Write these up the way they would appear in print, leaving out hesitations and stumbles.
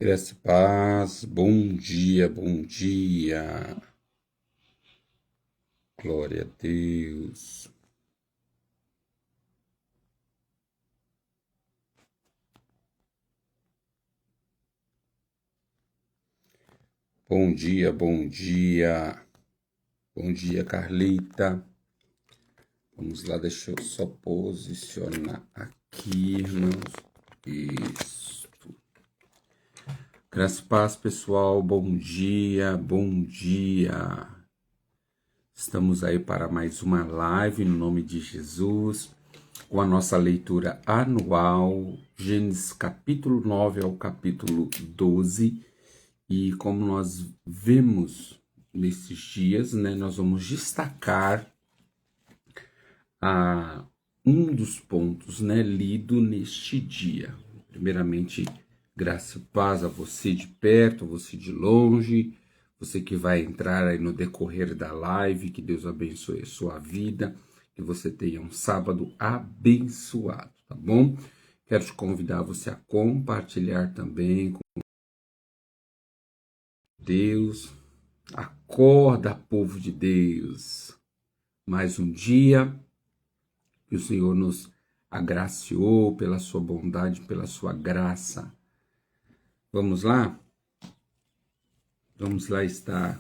Graça e paz, bom dia, bom dia. Glória a Deus. Bom dia, bom dia. Bom dia, Carlita. Vamos lá, deixa eu só posicionar aqui, irmãos. Isso. Graça e paz, pessoal, bom dia, bom dia. Estamos aí para mais uma live no nome de Jesus, com a nossa leitura anual, Gênesis capítulo 9 ao capítulo 12. E como nós vemos nesses dias, né, nós vamos destacar um dos pontos, né, lido neste dia. Primeiramente, graça e paz a você de perto, a você de longe, você que vai entrar aí no decorrer da live, que Deus abençoe a sua vida, que você tenha um sábado abençoado, tá bom? Quero te convidar você a compartilhar também com Deus. Acorda, povo de Deus. Mais um dia que o Senhor nos agraciou pela sua bondade, pela sua graça. Vamos lá? Vamos lá estar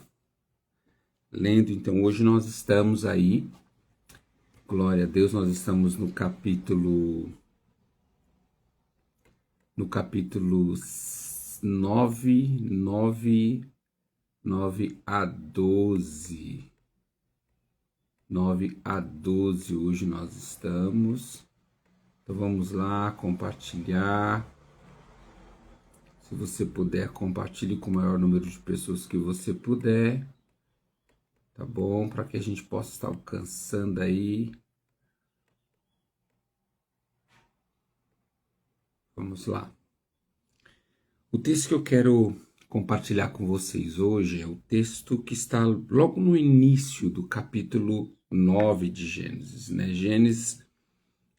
lendo. Então, hoje nós estamos aí, glória a Deus, nós estamos no capítulo 9 a 12. 9 a 12 hoje nós estamos. Então vamos lá compartilhar. Se você puder, compartilhe com o maior número de pessoas que você puder. Tá bom? Para que a gente possa estar alcançando aí. Vamos lá. O texto que eu quero compartilhar com vocês hoje é o texto que está logo no início do capítulo 9 de Gênesis, né? Gênesis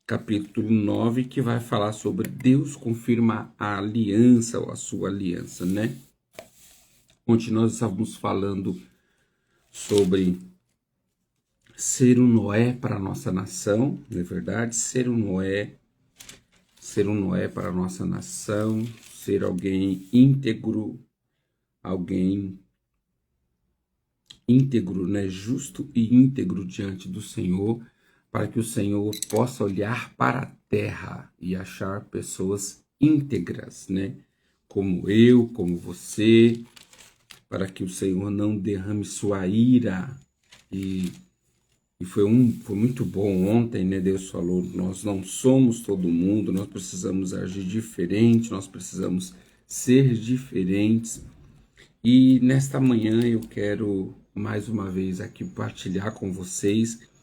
capítulo 9, que vai falar sobre Deus confirma a aliança ou a sua aliança, né? Onde nós estávamos falando sobre ser um Noé para a nossa nação, não é verdade? Ser um Noé para a nossa nação, ser alguém íntegro, né? Justo e íntegro diante do Senhor, para que o Senhor possa olhar para a terra e achar pessoas íntegras, né? Como eu, como você, para que o Senhor não derrame sua ira. E foi muito bom ontem, né? Deus falou, nós não somos todo mundo, nós precisamos agir diferente, nós precisamos ser diferentes. E nesta manhã eu quero mais uma vez aqui partilhar com vocês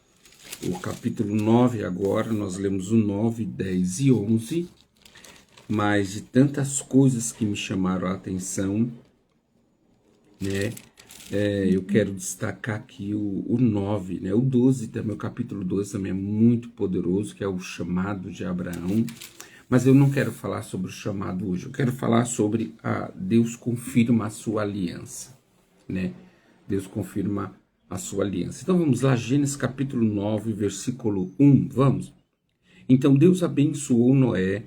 o capítulo 9 agora. Nós lemos o 9, 10 e 11, mas de tantas coisas que me chamaram a atenção, né? Eu quero destacar aqui o 9, né? O 12 também, o capítulo 12 também é muito poderoso, que é o chamado de Abraão. Mas eu não quero falar sobre o chamado hoje, eu quero falar sobre Deus confirma a sua aliança, né? Deus confirma a sua aliança. Então vamos lá, Gênesis capítulo 9, versículo 1, vamos? Então Deus abençoou Noé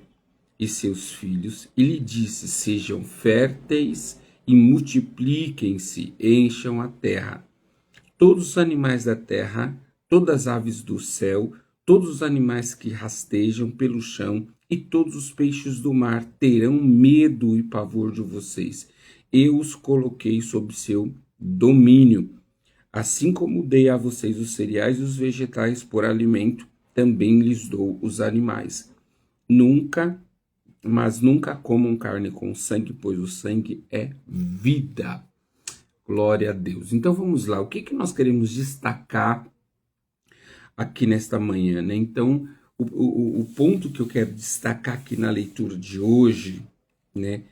e seus filhos e lhe disse, sejam férteis e multipliquem-se, encham a terra. Todos os animais da terra, todas as aves do céu, todos os animais que rastejam pelo chão e todos os peixes do mar terão medo e pavor de vocês. Eu os coloquei sob seu domínio. Assim como dei a vocês os cereais e os vegetais por alimento, também lhes dou os animais. Mas nunca comam carne com sangue, pois o sangue é vida. Glória a Deus. Então vamos lá, o que nós queremos destacar aqui nesta manhã, né? Então, o ponto que eu quero destacar aqui na leitura de hoje, né,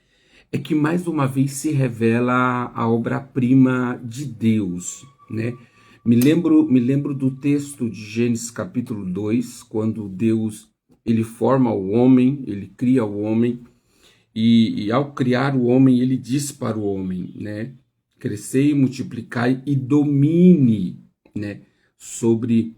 é que mais uma vez se revela a obra-prima de Deus, né? Me lembro do texto de Gênesis capítulo 2, quando Deus ele forma o homem, ele cria o homem, E ao criar o homem, ele diz para o homem, né? Crescei, multiplicai e domine, né? Sobre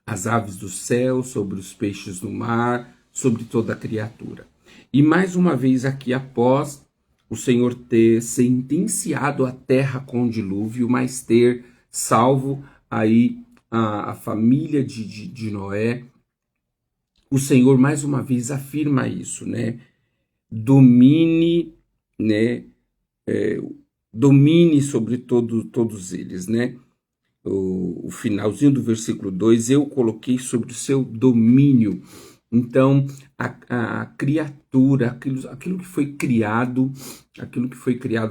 as aves do céu, sobre os peixes do mar, sobre toda a criatura. E mais uma vez aqui, após o Senhor ter sentenciado a terra com o dilúvio, mas ter salvo aí a família de Noé, o Senhor mais uma vez afirma isso, né? Domine, né? Domine sobre todos eles, né? O finalzinho do versículo 2, eu coloquei sobre o seu domínio. Então, a criatura, aquilo que foi criado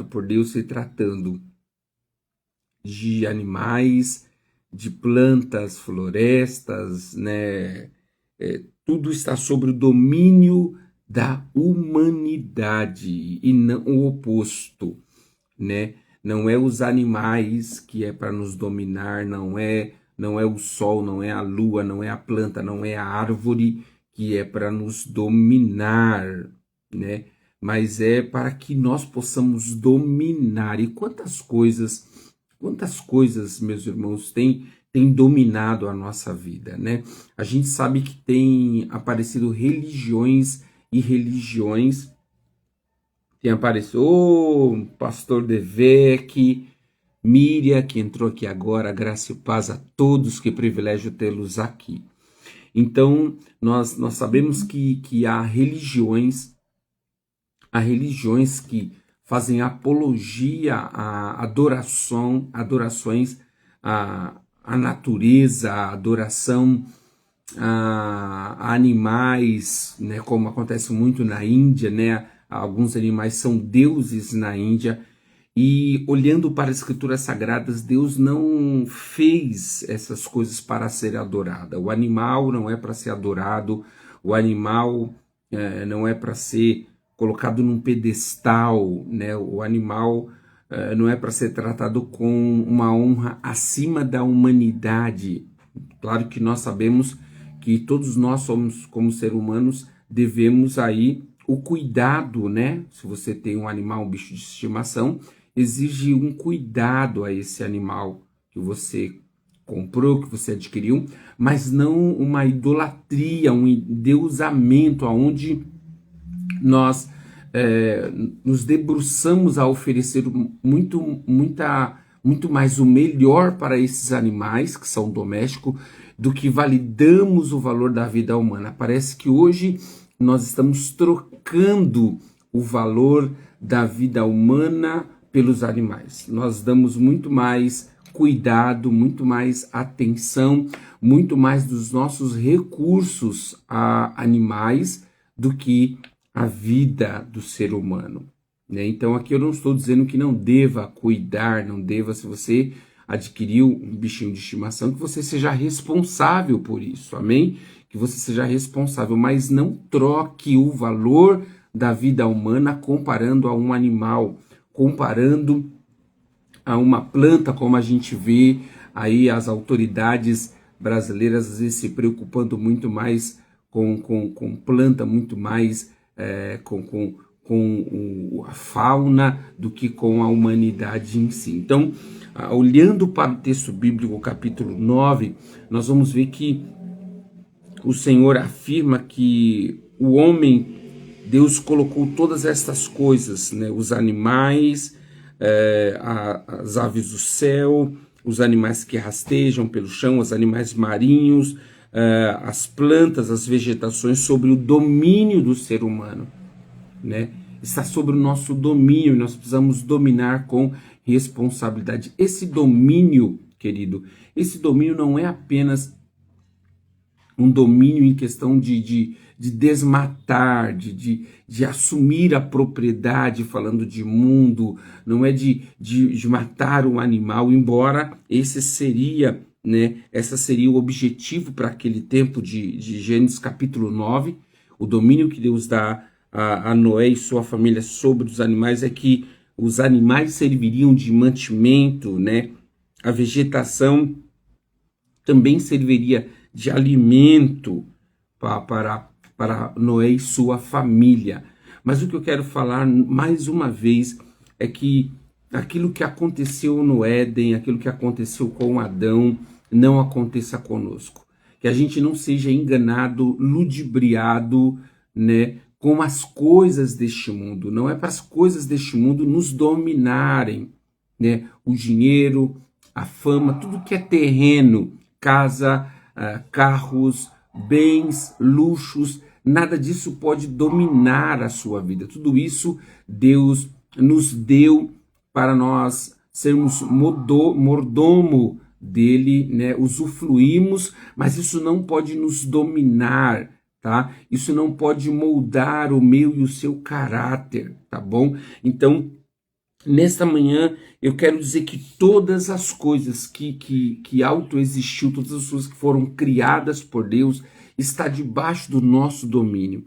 por Deus, se tratando de animais, de plantas, florestas, né? Tudo está sobre o domínio da humanidade e não o oposto, né? Não é os animais que é para nos dominar, não é o sol, não é a lua, não é a planta, não é a árvore que é para nos dominar, né? Mas é para que nós possamos dominar. E quantas coisas, meus irmãos, tem dominado a nossa vida, né? A gente sabe que tem aparecido religiões e religiões. Tem aparecido pastor Devec, Miriam, que entrou aqui agora, graça e paz a todos, que privilégio tê-los aqui. Então, nós sabemos que há religiões que fazem apologia à adorações à natureza, à adoração a animais, né, como acontece muito na Índia, né? Alguns animais são deuses na Índia, e olhando para as escrituras sagradas, Deus não fez essas coisas para ser adorada. O animal não é para ser adorado, o animal não é para ser colocado num pedestal, né? O animal não é para ser tratado com uma honra acima da humanidade. Claro que nós sabemos que todos nós somos, como seres humanos, devemos aí o cuidado, né? Se você tem um animal, um bicho de estimação, exige um cuidado a esse animal que você comprou, que você adquiriu, mas não uma idolatria, um endeusamento, aonde nós nos debruçamos a oferecer muito mais o melhor para esses animais que são domésticos do que validamos o valor da vida humana. Parece que hoje nós estamos trocando o valor da vida humana pelos animais. Nós damos muito mais cuidado, muito mais atenção, muito mais dos nossos recursos a animais do que a vida do ser humano, né? Então aqui eu não estou dizendo que não deva cuidar, não deva, se você adquiriu um bichinho de estimação, que você seja responsável por isso, amém? Que você seja responsável, mas não troque o valor da vida humana comparando a um animal, comparando a uma planta, como a gente vê aí as autoridades brasileiras às vezes se preocupando muito mais com planta, muito mais com a fauna do que com a humanidade em si. Então, olhando para o texto bíblico, capítulo 9, nós vamos ver que o Senhor afirma que o homem, Deus colocou todas estas coisas, né? Os animais, as aves do céu, os animais que rastejam pelo chão, os animais marinhos, as plantas, as vegetações, sobre o domínio do ser humano, né? Está sobre o nosso domínio, nós precisamos dominar com responsabilidade. Esse domínio, querido, esse domínio não é apenas um domínio em questão de desmatar, de assumir a propriedade, falando de mundo, não é de matar um animal, embora esse seria, né, essa seria o objetivo para aquele tempo de Gênesis capítulo 9, o domínio que Deus dá a Noé e sua família sobre os animais é que os animais serviriam de mantimento, né? A vegetação também serviria de alimento para Noé e sua família. Mas o que eu quero falar mais uma vez é que aquilo que aconteceu no Éden, aquilo que aconteceu com Adão, não aconteça conosco. Que a gente não seja enganado, ludibriado, né, com as coisas deste mundo. Não é para as coisas deste mundo nos dominarem, né? O dinheiro, a fama, tudo que é terreno, casa, carros, bens, luxos, nada disso pode dominar a sua vida. Tudo isso Deus nos deu para nós sermos mordomo dele, né? Usufruímos, mas isso não pode nos dominar, tá? Isso não pode moldar o meu e o seu caráter, tá bom? Então, nesta manhã, eu quero dizer que todas as coisas que autoexistiu, todas as coisas que foram criadas por Deus, está debaixo do nosso domínio.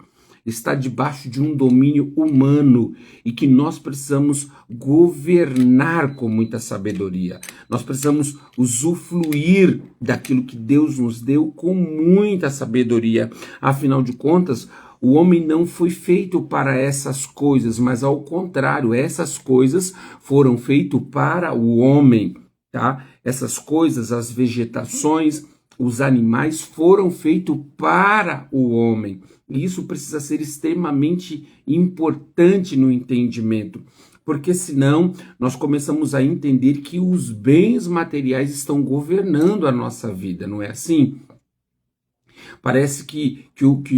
Está debaixo de um domínio humano e que nós precisamos governar com muita sabedoria. Nós precisamos usufruir daquilo que Deus nos deu com muita sabedoria. Afinal de contas, o homem não foi feito para essas coisas, mas ao contrário, essas coisas foram feitas para o homem, tá? Essas coisas, as vegetações, os animais foram feitos para o homem. E isso precisa ser extremamente importante no entendimento, porque senão nós começamos a entender que os bens materiais estão governando a nossa vida, não é assim? Parece que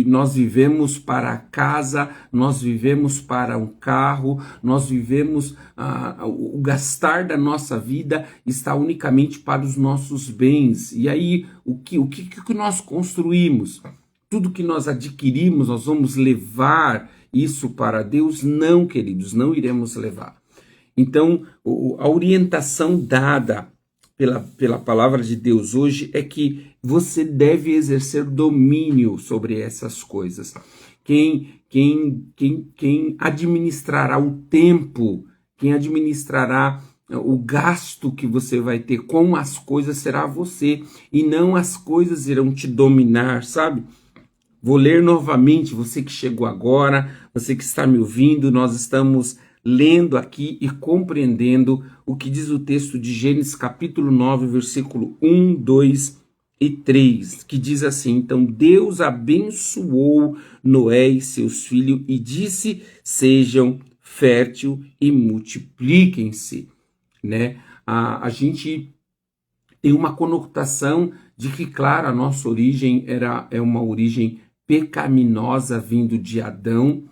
nós vivemos para a casa, nós vivemos para um carro, nós vivemos, o gastar da nossa vida está unicamente para os nossos bens. E aí, o que nós construímos? Tudo que nós adquirimos, nós vamos levar isso para Deus? Não, queridos, não iremos levar. Então, a orientação dada pela palavra de Deus hoje é que você deve exercer domínio sobre essas coisas. Quem administrará o tempo, quem administrará o gasto que você vai ter com as coisas será você, e não as coisas irão te dominar, sabe? Vou ler novamente, você que chegou agora, você que está me ouvindo, nós estamos lendo aqui e compreendendo o que diz o texto de Gênesis capítulo 9, versículo 1, 2 e 3, que diz assim: então Deus abençoou Noé e seus filhos e disse: sejam fértil e multipliquem-se, né? A gente tem uma conotação de que, claro, a nossa origem é uma origem pecaminosa vindo de Adão,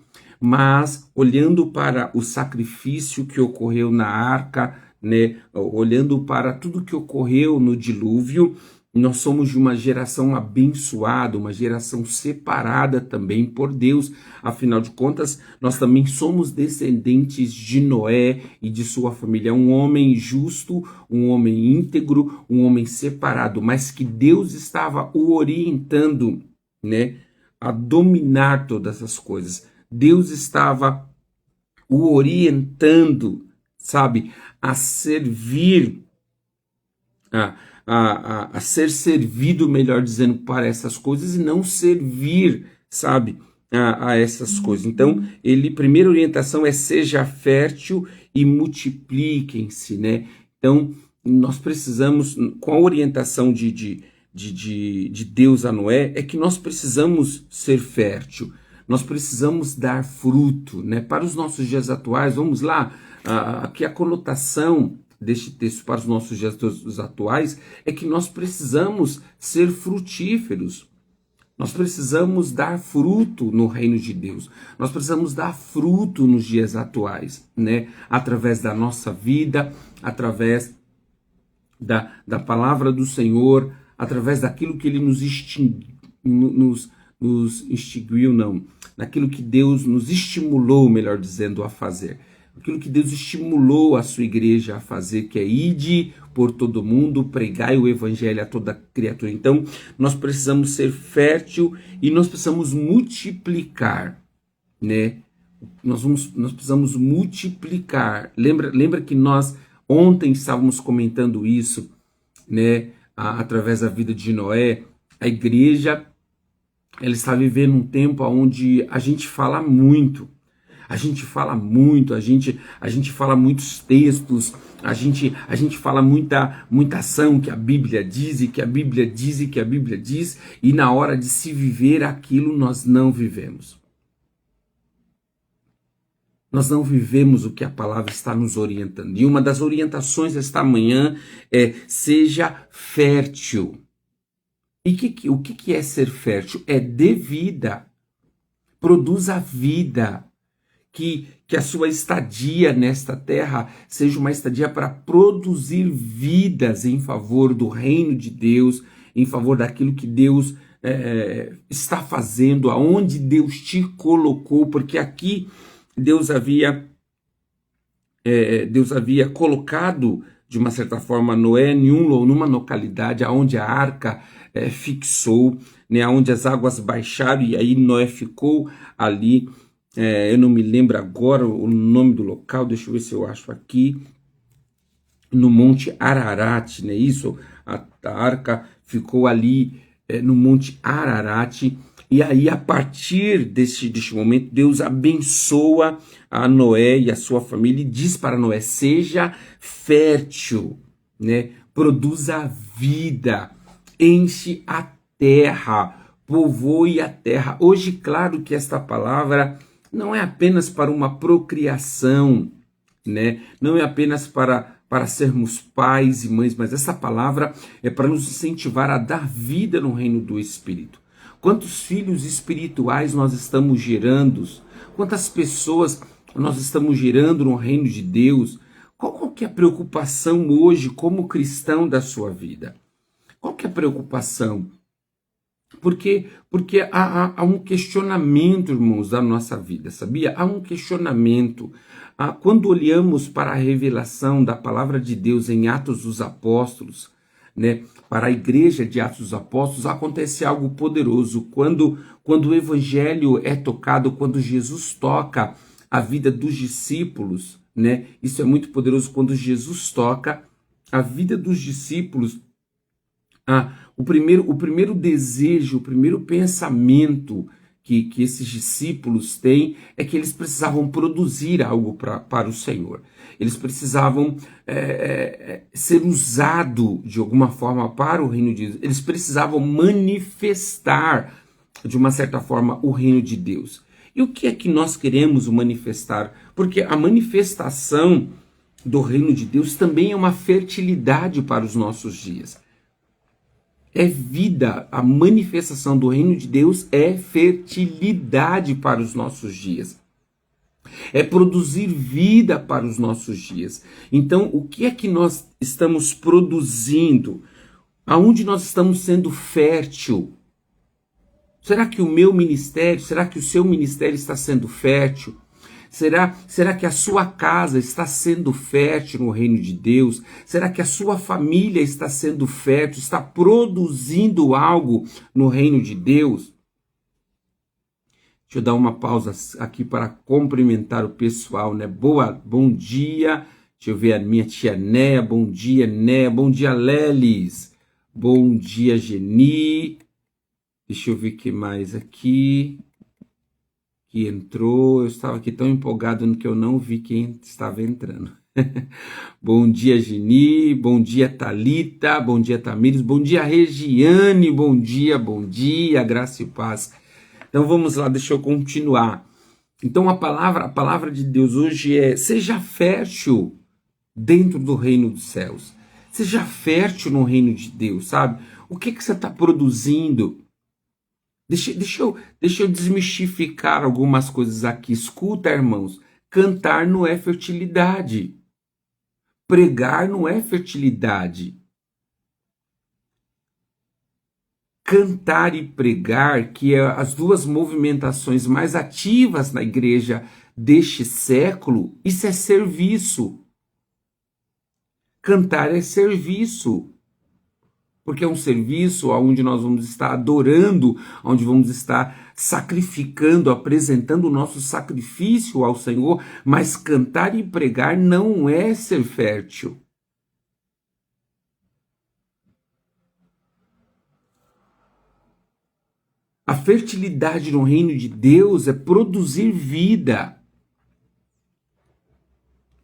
mas olhando para o sacrifício que ocorreu na arca, né, olhando para tudo que ocorreu no dilúvio, nós somos de uma geração abençoada, uma geração separada também por Deus. Afinal de contas, nós também somos descendentes de Noé e de sua família, um homem justo, um homem íntegro, um homem separado, mas que Deus estava o orientando, né, a dominar todas as coisas. Deus estava o orientando, sabe, a servir, a ser servido, melhor dizendo, para essas coisas e não servir, sabe, a essas coisas. Então, primeira orientação é: seja fértil e multipliquem-se, né? Então, nós precisamos, com a orientação de Deus a Noé, é que nós precisamos ser fértil, nós precisamos dar fruto, né? Para os nossos dias atuais, vamos lá, aqui a conotação deste texto para os nossos dias atuais é que nós precisamos ser frutíferos, nós precisamos dar fruto no reino de Deus, nós precisamos dar fruto nos dias atuais, né? Através da nossa vida, através da palavra do Senhor, através daquilo que Ele nos instituiu, não, naquilo que Deus nos estimulou, melhor dizendo, a fazer. Aquilo que Deus estimulou a sua igreja a fazer, que é: ide por todo mundo, pregai o evangelho a toda criatura. Então, nós precisamos ser fértil e nós precisamos multiplicar, né? Nós precisamos multiplicar. Lembra que nós ontem estávamos comentando isso, né? Através da vida de Noé. A igreja, ela está vivendo um tempo onde a gente fala muito. A gente fala muito, a gente fala muitos textos, a gente fala muita ação que a Bíblia diz, e que a Bíblia diz, e que a Bíblia diz, e na hora de se viver aquilo nós não vivemos. Nós não vivemos o que a palavra está nos orientando. E uma das orientações desta manhã é: seja fértil. E o que é ser fértil? É dê vida. Produza vida. Que a sua estadia nesta terra seja uma estadia para produzir vidas em favor do reino de Deus, em favor daquilo que Deus está fazendo, aonde Deus te colocou, porque aqui Deus havia colocado, de uma certa forma, Noé numa localidade onde a arca fixou, né, onde as águas baixaram, e aí Noé ficou ali. Eu não me lembro agora o nome do local, deixa eu ver se eu acho aqui, no Monte Ararat, né? Isso, a arca ficou ali no Monte Ararat. E aí, a partir deste momento, Deus abençoa a Noé e a sua família e diz para Noé: seja fértil, né? Produza vida, enche a terra, povoe a terra. Hoje, claro que esta palavra não é apenas para uma procriação, né? Não é apenas para sermos pais e mães, mas essa palavra é para nos incentivar a dar vida no reino do Espírito. Quantos filhos espirituais nós estamos gerando? Quantas pessoas nós estamos gerando no reino de Deus? Qual que é a preocupação hoje como cristão da sua vida? Qual que é a preocupação? Porque há um questionamento, irmãos, da nossa vida, sabia? Há um questionamento. Quando olhamos para a revelação da palavra de Deus em Atos dos Apóstolos, né, para a igreja de Atos dos Apóstolos, acontece algo poderoso. Quando o evangelho é tocado, quando Jesus toca a vida dos discípulos, né, isso é muito poderoso. Quando Jesus toca a vida dos discípulos, o primeiro desejo, o primeiro pensamento que esses discípulos têm é que eles precisavam produzir algo para o Senhor. Eles precisavam ser usados de alguma forma para o reino de Deus. Eles precisavam manifestar, de uma certa forma, o reino de Deus. E o que é que nós queremos manifestar? Porque a manifestação do reino de Deus também é uma fertilidade para os nossos dias. É vida, a manifestação do reino de Deus é fertilidade para os nossos dias. É produzir vida para os nossos dias. Então, o que é que nós estamos produzindo? Aonde nós estamos sendo fértil? Será que o meu ministério, será que o seu ministério está sendo fértil? Será que a sua casa está sendo fértil no reino de Deus? Será que a sua família está sendo fértil, está produzindo algo no reino de Deus? Deixa eu dar uma pausa aqui para cumprimentar o pessoal, né? Bom dia. Deixa eu ver a minha tia Néia. Bom dia, Néia. Bom dia, Lelis. Bom dia, Geni. Deixa eu ver o que mais aqui que entrou. Eu estava aqui tão empolgado no que eu não vi quem estava entrando. Bom dia, Geni. Bom dia, Thalita. Bom dia, Tamires. Bom dia, Regiane. Bom dia, graça e paz. Então vamos lá, deixa eu continuar. Então a palavra de Deus hoje é: seja fértil dentro do reino dos céus. Seja fértil no reino de Deus, sabe? O que você está produzindo? Deixa eu desmistificar algumas coisas aqui. Escuta, irmãos, cantar não é fertilidade. Pregar não é fertilidade. Cantar e pregar, que é as duas movimentações mais ativas na igreja deste século, isso é serviço. Cantar é serviço. Porque é um serviço onde nós vamos estar adorando, onde vamos estar sacrificando, apresentando o nosso sacrifício ao Senhor, mas cantar e pregar não é ser fértil. A fertilidade no reino de Deus é produzir vida.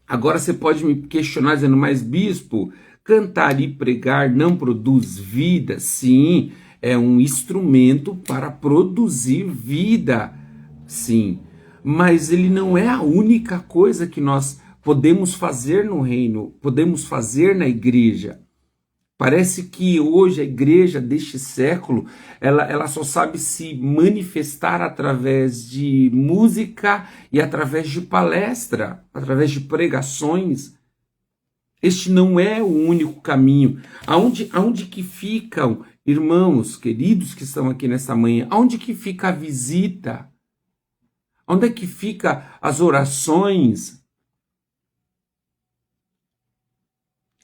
Agora você pode me questionar dizendo, mas bispo, cantar e pregar não produz vida? Sim, é um instrumento para produzir vida, sim. Mas ele não é a única coisa que nós podemos fazer no reino, podemos fazer na igreja. Parece que hoje a igreja deste século, ela só sabe se manifestar através de música e através de palestra, através de pregações. Este não é o único caminho. Aonde que ficam, irmãos queridos que estão aqui nessa manhã, aonde que fica a visita? Onde é que fica as orações?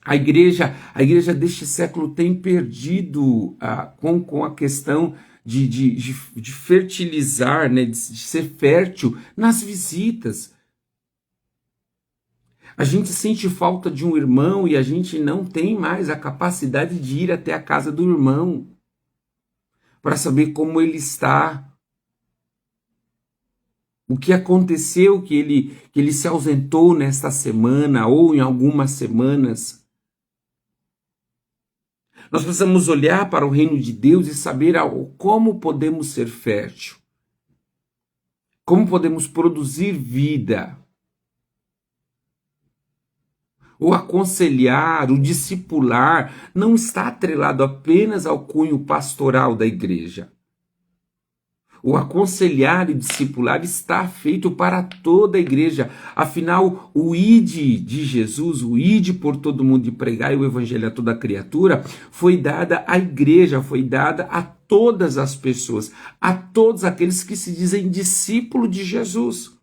A igreja deste século tem perdido com a questão de fertilizar, né, de ser fértil nas visitas. A gente sente falta de um irmão e a gente não tem mais a capacidade de ir até a casa do irmão para saber como ele está. O que aconteceu que ele se ausentou nesta semana ou em algumas semanas. Nós precisamos olhar para o reino de Deus e saber como podemos ser fértil, como podemos produzir vida. O aconselhar, o discipular, não está atrelado apenas ao cunho pastoral da igreja. O aconselhar e discipular está feito para toda a igreja. Afinal, o ide de Jesus, o ide por todo mundo e pregar o evangelho a toda criatura, foi dada à igreja, foi dada a todas as pessoas, a todos aqueles que se dizem discípulo de Jesus.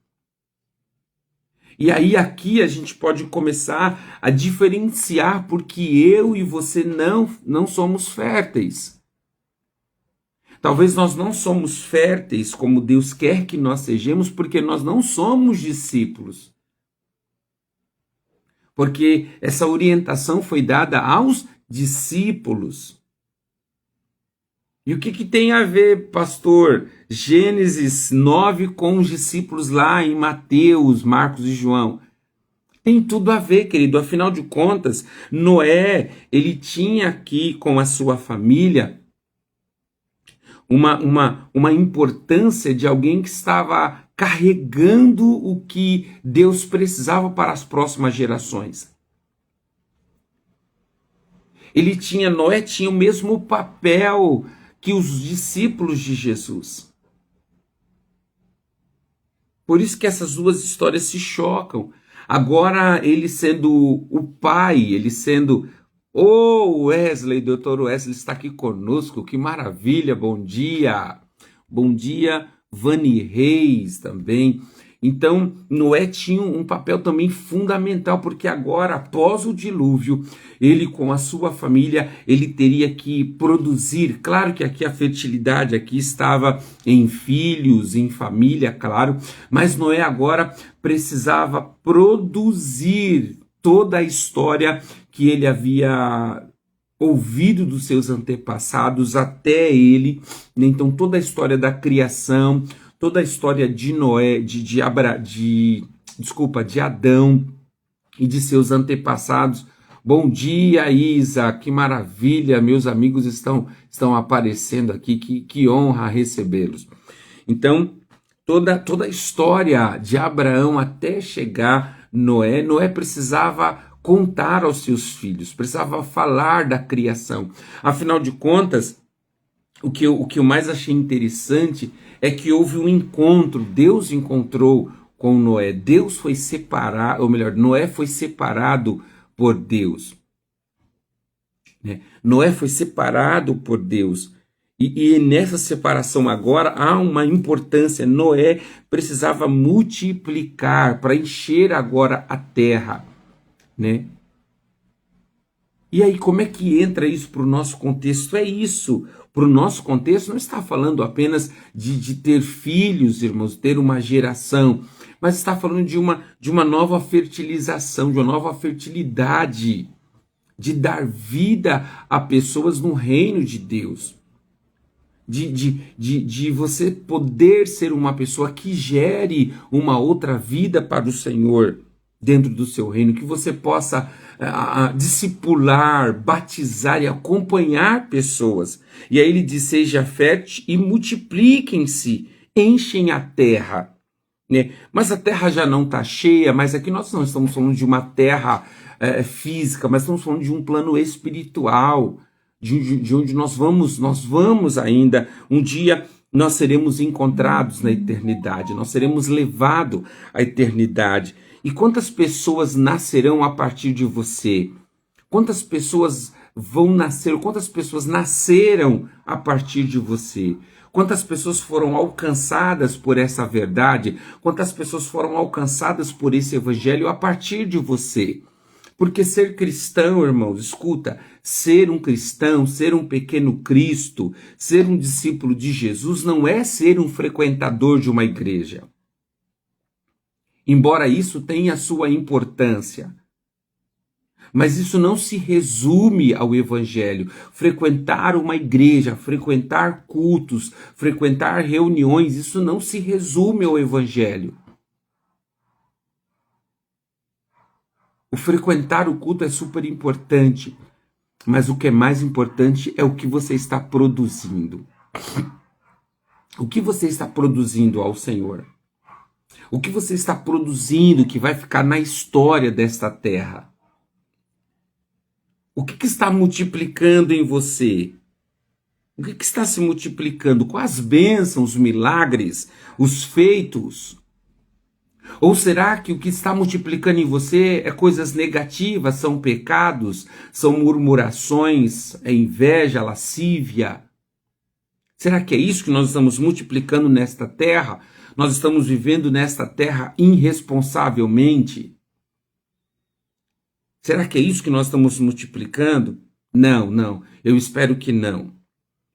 E aí aqui a gente pode começar a diferenciar porque eu e você não somos férteis. Talvez nós não somos férteis como Deus quer que nós sejamos, porque nós não somos discípulos. Porque essa orientação foi dada aos discípulos. E o que tem a ver, pastor, Gênesis 9 com os discípulos lá em Mateus, Marcos e João? Tem tudo a ver, querido. Afinal de contas, Noé, ele tinha aqui com a sua família uma importância de alguém que estava carregando o que Deus precisava para as próximas gerações. Noé tinha o mesmo papel que os discípulos de Jesus. Por isso que essas duas histórias se chocam. Agora ele sendo o pai, ele sendo... Wesley, doutor Wesley está aqui conosco, que maravilha, bom dia. Bom dia, Vani Reis também. Então, Noé tinha um papel também fundamental, porque agora, após o dilúvio, ele com a sua família, ele teria que produzir. Claro que aqui a fertilidade aqui estava em filhos, em família, claro, mas Noé agora precisava produzir toda a história que ele havia ouvido dos seus antepassados até ele. Então toda a história da criação, toda a história de Noé, de Adão e de seus antepassados. Bom dia, Isa, que maravilha, meus amigos estão aparecendo aqui, que honra recebê-los. Então, toda a história de Abraão até chegar Noé precisava contar aos seus filhos, precisava falar da criação. Afinal de contas, o que eu mais achei interessante é que houve um encontro, Deus encontrou com Noé, Deus foi separado, ou melhor, Noé foi separado por Deus. Noé foi separado por Deus. E nessa separação agora há uma importância. Noé precisava multiplicar para encher agora a terra, né? E aí, como é que entra isso para o nosso contexto? É isso. Para o nosso contexto, não está falando apenas de ter filhos, irmãos, ter uma geração, mas está falando de uma nova fertilização, de uma nova fertilidade, de dar vida a pessoas no reino de Deus. De você poder ser uma pessoa que gere uma outra vida para o Senhor, dentro do seu reino, que você possa discipular, batizar e acompanhar pessoas. E aí ele diz: seja fértil e multipliquem-se, enchem a terra. Né? Mas a terra já não está cheia, mas aqui nós não estamos falando de uma terra física, mas estamos falando de um plano espiritual, de onde nós vamos ainda. Um dia nós seremos encontrados na eternidade, nós seremos levados à eternidade. E quantas pessoas nascerão a partir de você? Quantas pessoas vão nascer? Quantas pessoas nasceram a partir de você? Quantas pessoas foram alcançadas por essa verdade? Quantas pessoas foram alcançadas por esse evangelho a partir de você? Porque ser cristão, irmãos, escuta, ser um cristão, ser um pequeno Cristo, ser um discípulo de Jesus não é ser um frequentador de uma igreja. Embora isso tenha sua importância, mas isso não se resume ao evangelho. Frequentar uma igreja, frequentar cultos, frequentar reuniões, isso não se resume ao evangelho. O frequentar o culto é super importante, mas o que é mais importante é o que você está produzindo. O que você está produzindo ao Senhor? O que você está produzindo que vai ficar na história desta terra? O que está multiplicando em você? O que está se multiplicando? Quais as bênçãos, os milagres, os feitos? Ou será que o que está multiplicando em você é coisas negativas, são pecados, são murmurações, é inveja, lascívia? Será que é isso que nós estamos multiplicando nesta terra? Nós estamos vivendo nesta terra irresponsavelmente? Será que é isso que nós estamos multiplicando? Não. Eu espero que não.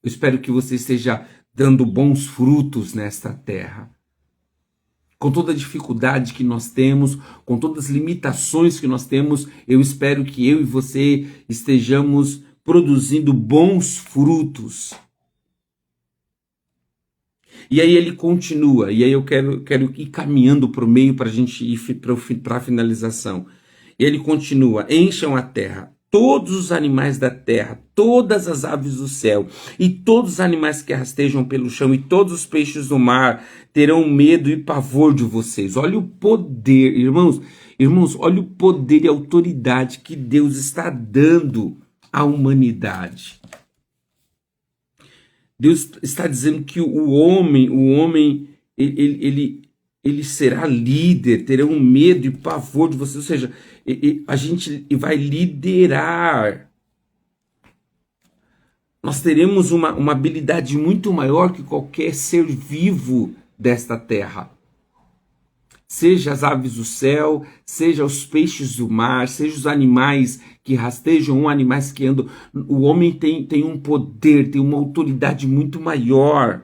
Eu espero que você esteja dando bons frutos nesta terra. Com toda a dificuldade que nós temos, com todas as limitações que nós temos, eu espero que eu e você estejamos produzindo bons frutos. E aí ele continua, e aí eu quero ir caminhando para o meio para a gente ir para a finalização. E ele continua: encham a terra, todos os animais da terra, todas as aves do céu, e todos os animais que rastejam pelo chão, e todos os peixes do mar terão medo e pavor de vocês. Olha o poder, irmãos, olha o poder e autoridade que Deus está dando à humanidade. Deus está dizendo que o homem, ele será líder, terão medo e pavor de vocês, ou seja, a gente vai liderar. Nós teremos uma habilidade muito maior que qualquer ser vivo desta terra. Seja as aves do céu, seja os peixes do mar, seja os animais que rastejam, animais que andam. O homem tem um poder, tem uma autoridade muito maior.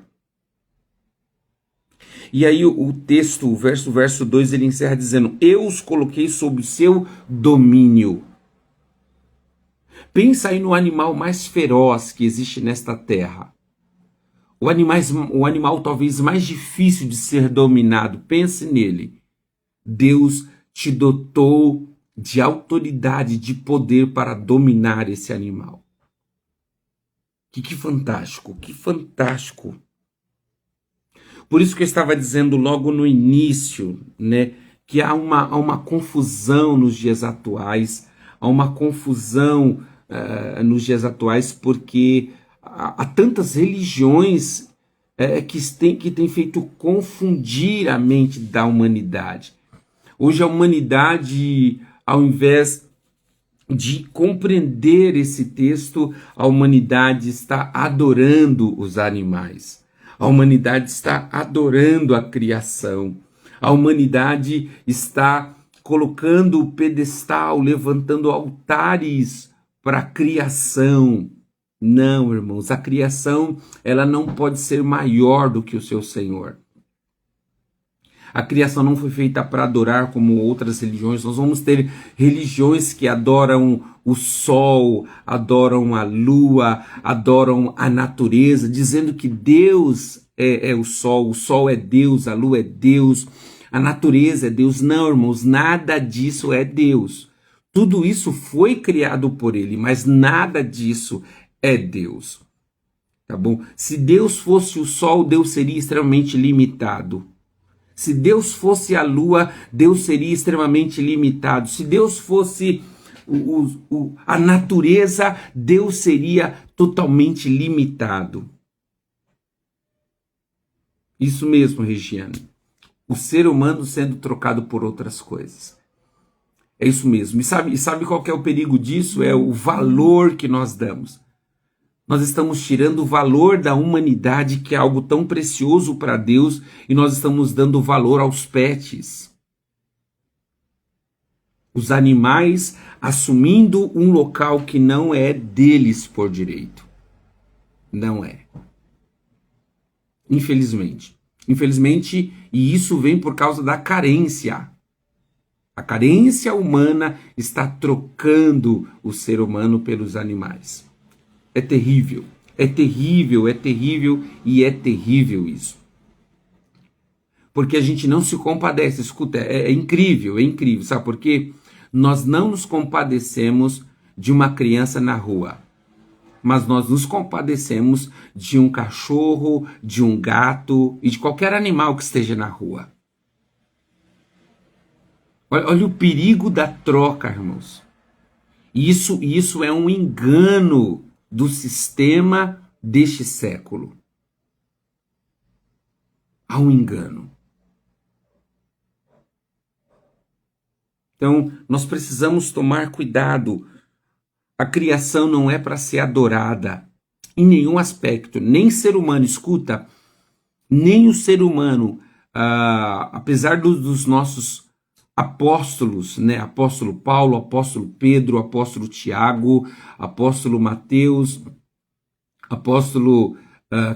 E aí o texto, o verso 2, ele encerra dizendo: eu os coloquei sob o seu domínio. Pensa aí no animal mais feroz que existe nesta terra. O animal talvez mais difícil de ser dominado. Pense nele. Deus te dotou de autoridade, de poder para dominar esse animal. Que fantástico, que fantástico. Por isso que eu estava dizendo logo no início, né, que há uma confusão nos dias atuais, porque há tantas religiões que têm feito confundir a mente da humanidade. Hoje a humanidade, ao invés de compreender esse texto, a humanidade está adorando os animais. A humanidade está adorando a criação. A humanidade está colocando o pedestal, levantando altares para a criação. Não, irmãos, a criação ela não pode ser maior do que o seu Senhor. A criação não foi feita para adorar como outras religiões. Nós vamos ter religiões que adoram o sol, adoram a lua, adoram a natureza, dizendo que Deus é o sol é Deus, a lua é Deus, a natureza é Deus. Não, irmãos, nada disso é Deus. Tudo isso foi criado por ele, mas nada disso é Deus. Tá bom? Se Deus fosse o sol, Deus seria extremamente limitado. Se Deus fosse a lua, Deus seria extremamente limitado. Se Deus fosse a natureza, Deus seria totalmente limitado. Isso mesmo, Regiane. O ser humano sendo trocado por outras coisas. É isso mesmo. E sabe qual que é o perigo disso? É o valor que nós damos. Nós estamos tirando o valor da humanidade, que é algo tão precioso para Deus, e nós estamos dando valor aos pets. Os animais assumindo um local que não é deles por direito. Não é. Infelizmente. Infelizmente, e isso vem por causa da carência. A carência humana está trocando o ser humano pelos animais. É terrível, é terrível, é terrível e é terrível isso. Porque a gente não se compadece. Escuta, é incrível, sabe por quê? Nós não nos compadecemos de uma criança na rua, mas nós nos compadecemos de um cachorro, de um gato e de qualquer animal que esteja na rua. Olha o perigo da troca, irmãos. Isso é um engano do sistema deste século. Há um engano. Então, nós precisamos tomar cuidado. A criação não é para ser adorada em nenhum aspecto. Nem ser humano, escuta, nem o ser humano, apesar dos nossos apóstolos, né? Apóstolo Paulo, apóstolo Pedro, apóstolo Tiago, apóstolo Mateus, apóstolo,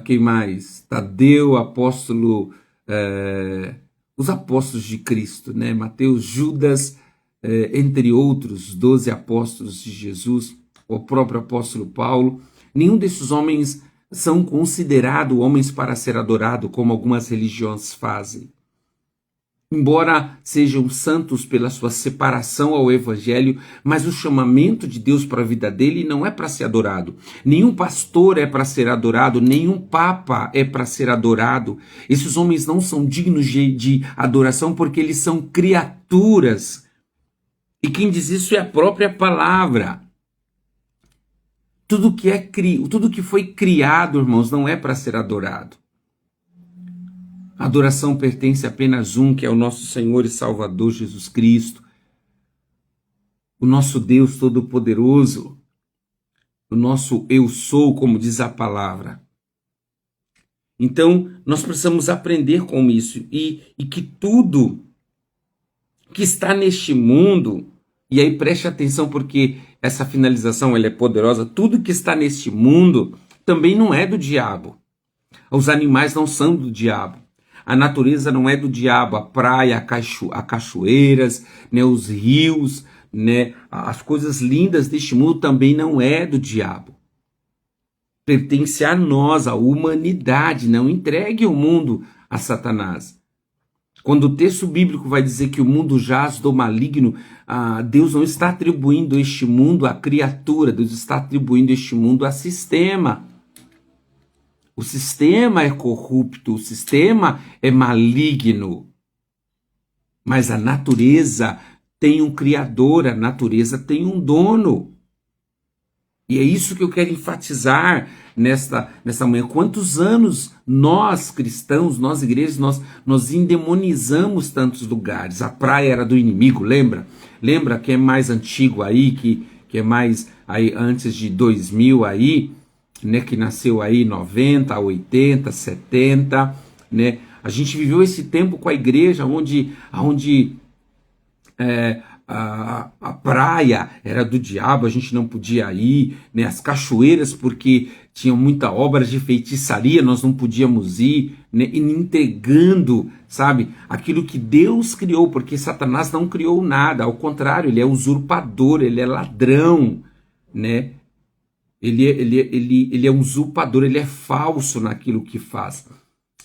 quem mais? Tadeu, apóstolo, os apóstolos de Cristo, né? Mateus, Judas, entre outros 12 apóstolos de Jesus, o próprio apóstolo Paulo. Nenhum desses homens são considerados homens para ser adorado, como algumas religiões fazem. Embora sejam santos pela sua separação ao evangelho, mas o chamamento de Deus para a vida dele não é para ser adorado. Nenhum pastor é para ser adorado, nenhum papa é para ser adorado. Esses homens não são dignos de adoração porque eles são criaturas. E quem diz isso é a própria palavra. Tudo que foi criado, irmãos, não é para ser adorado. A adoração pertence a apenas um, que é o nosso Senhor e Salvador Jesus Cristo, o nosso Deus Todo-Poderoso, o nosso eu sou, como diz a palavra. Então, nós precisamos aprender com isso e que tudo que está neste mundo, e aí preste atenção porque essa finalização ela é poderosa, tudo que está neste mundo também não é do diabo. Os animais não são do diabo. A natureza não é do diabo, a praia, a cachoeiras, né, os rios, né, as coisas lindas deste mundo também não é do diabo. Pertence a nós, a humanidade. Não entregue o mundo a Satanás. Quando o texto bíblico vai dizer que o mundo jaz do maligno, Deus não está atribuindo este mundo à criatura, Deus está atribuindo este mundo a sistema. O sistema é corrupto, o sistema é maligno. Mas a natureza tem um criador, a natureza tem um dono. E é isso que eu quero enfatizar nesta manhã. Quantos anos nós cristãos, nós igrejas, nós endemonizamos tantos lugares. A praia era do inimigo, lembra? Lembra que é mais antigo aí, que é mais aí antes de 2000 aí, né, que nasceu aí 90, 80, 70, né? A gente viveu esse tempo com a igreja onde a praia era do diabo, a gente não podia ir, né? As cachoeiras porque tinham muita obra de feitiçaria, nós não podíamos ir, né? E entregando, sabe, aquilo que Deus criou, porque Satanás não criou nada, ao contrário, ele é usurpador, ele é ladrão, né? Ele é um usurpador, ele é falso naquilo que faz,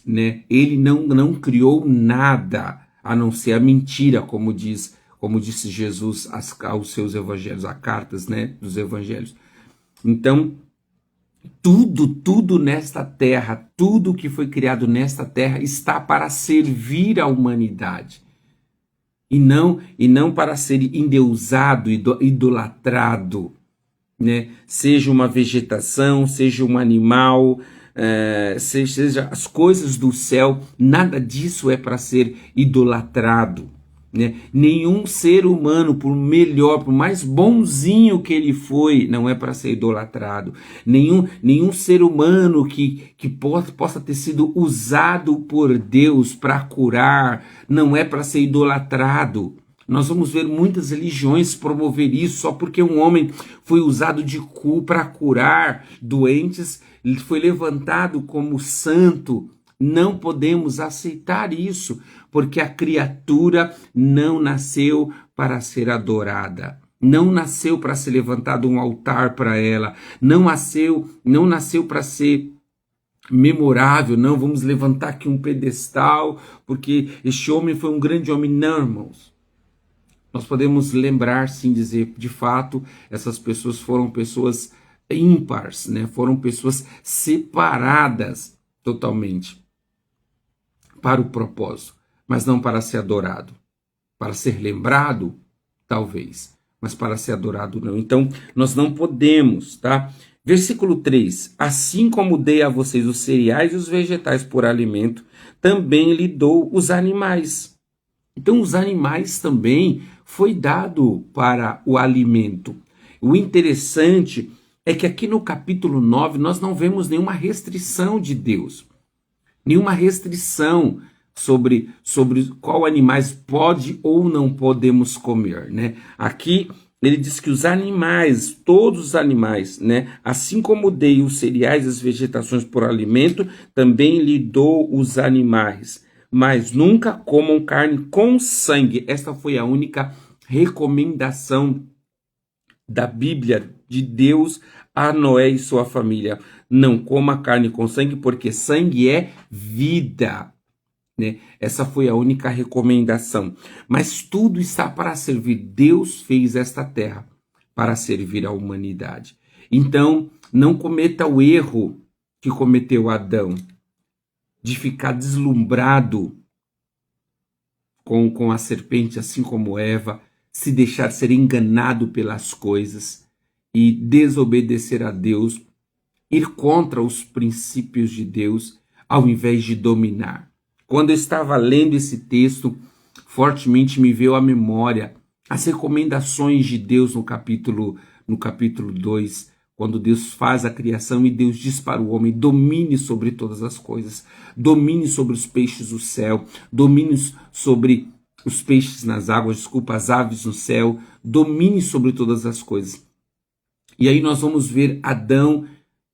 né? Ele não criou nada. a não ser a mentira, como disse Jesus aos seus evangelhos, a cartas, né, dos evangelhos. Então, tudo nesta terra, tudo que foi criado nesta terra está para servir à humanidade. E não para ser endeusado, idolatrado, né? Seja uma vegetação, seja um animal, seja as coisas do céu, nada disso é para ser idolatrado, né? Nenhum ser humano, por melhor, por mais bonzinho que ele foi, não é para ser idolatrado. Nenhum ser humano que possa ter sido usado por Deus para curar, não é para ser idolatrado. Nós vamos ver muitas religiões promover isso, só porque um homem foi usado para curar doentes, ele foi levantado como santo. Não podemos aceitar isso, porque a criatura não nasceu para ser adorada. Não nasceu para ser levantado um altar para ela. Não nasceu para ser memorável. Não, vamos levantar aqui um pedestal, porque este homem foi um grande homem. Não, irmãos. Nós podemos lembrar, sim, dizer, de fato, essas pessoas foram pessoas ímpares, né? Foram pessoas separadas totalmente para o propósito, mas não para ser adorado. Para ser lembrado, talvez, mas para ser adorado, não. Então, nós não podemos, tá? Versículo 3, assim como dei a vocês os cereais e os vegetais por alimento, também lhe dou os animais. Então, os animais também foi dado para o alimento. O interessante é que aqui no capítulo 9 nós não vemos nenhuma restrição de Deus. Nenhuma restrição sobre qual animais pode ou não podemos comer, né? Aqui ele diz que os animais, todos os animais, né? Assim como dei os cereais e as vegetações por alimento, também lhe dou os animais. Mas nunca comam carne com sangue. Esta foi a única recomendação da Bíblia de Deus a Noé e sua família. Não coma carne com sangue, porque sangue é vida, né? Essa foi a única recomendação. Mas tudo está para servir. Deus fez esta terra para servir a humanidade. Então, não cometa o erro que cometeu Adão, de ficar deslumbrado com a serpente, assim como Eva, se deixar ser enganado pelas coisas e desobedecer a Deus, ir contra os princípios de Deus, ao invés de dominar. Quando eu estava lendo esse texto, fortemente me veio à memória as recomendações de Deus no capítulo 2, quando Deus faz a criação e Deus diz para o homem: domine sobre todas as coisas, domine sobre os peixes do céu, domine sobre os peixes nas águas, as aves no céu, domine sobre todas as coisas. E aí nós vamos ver Adão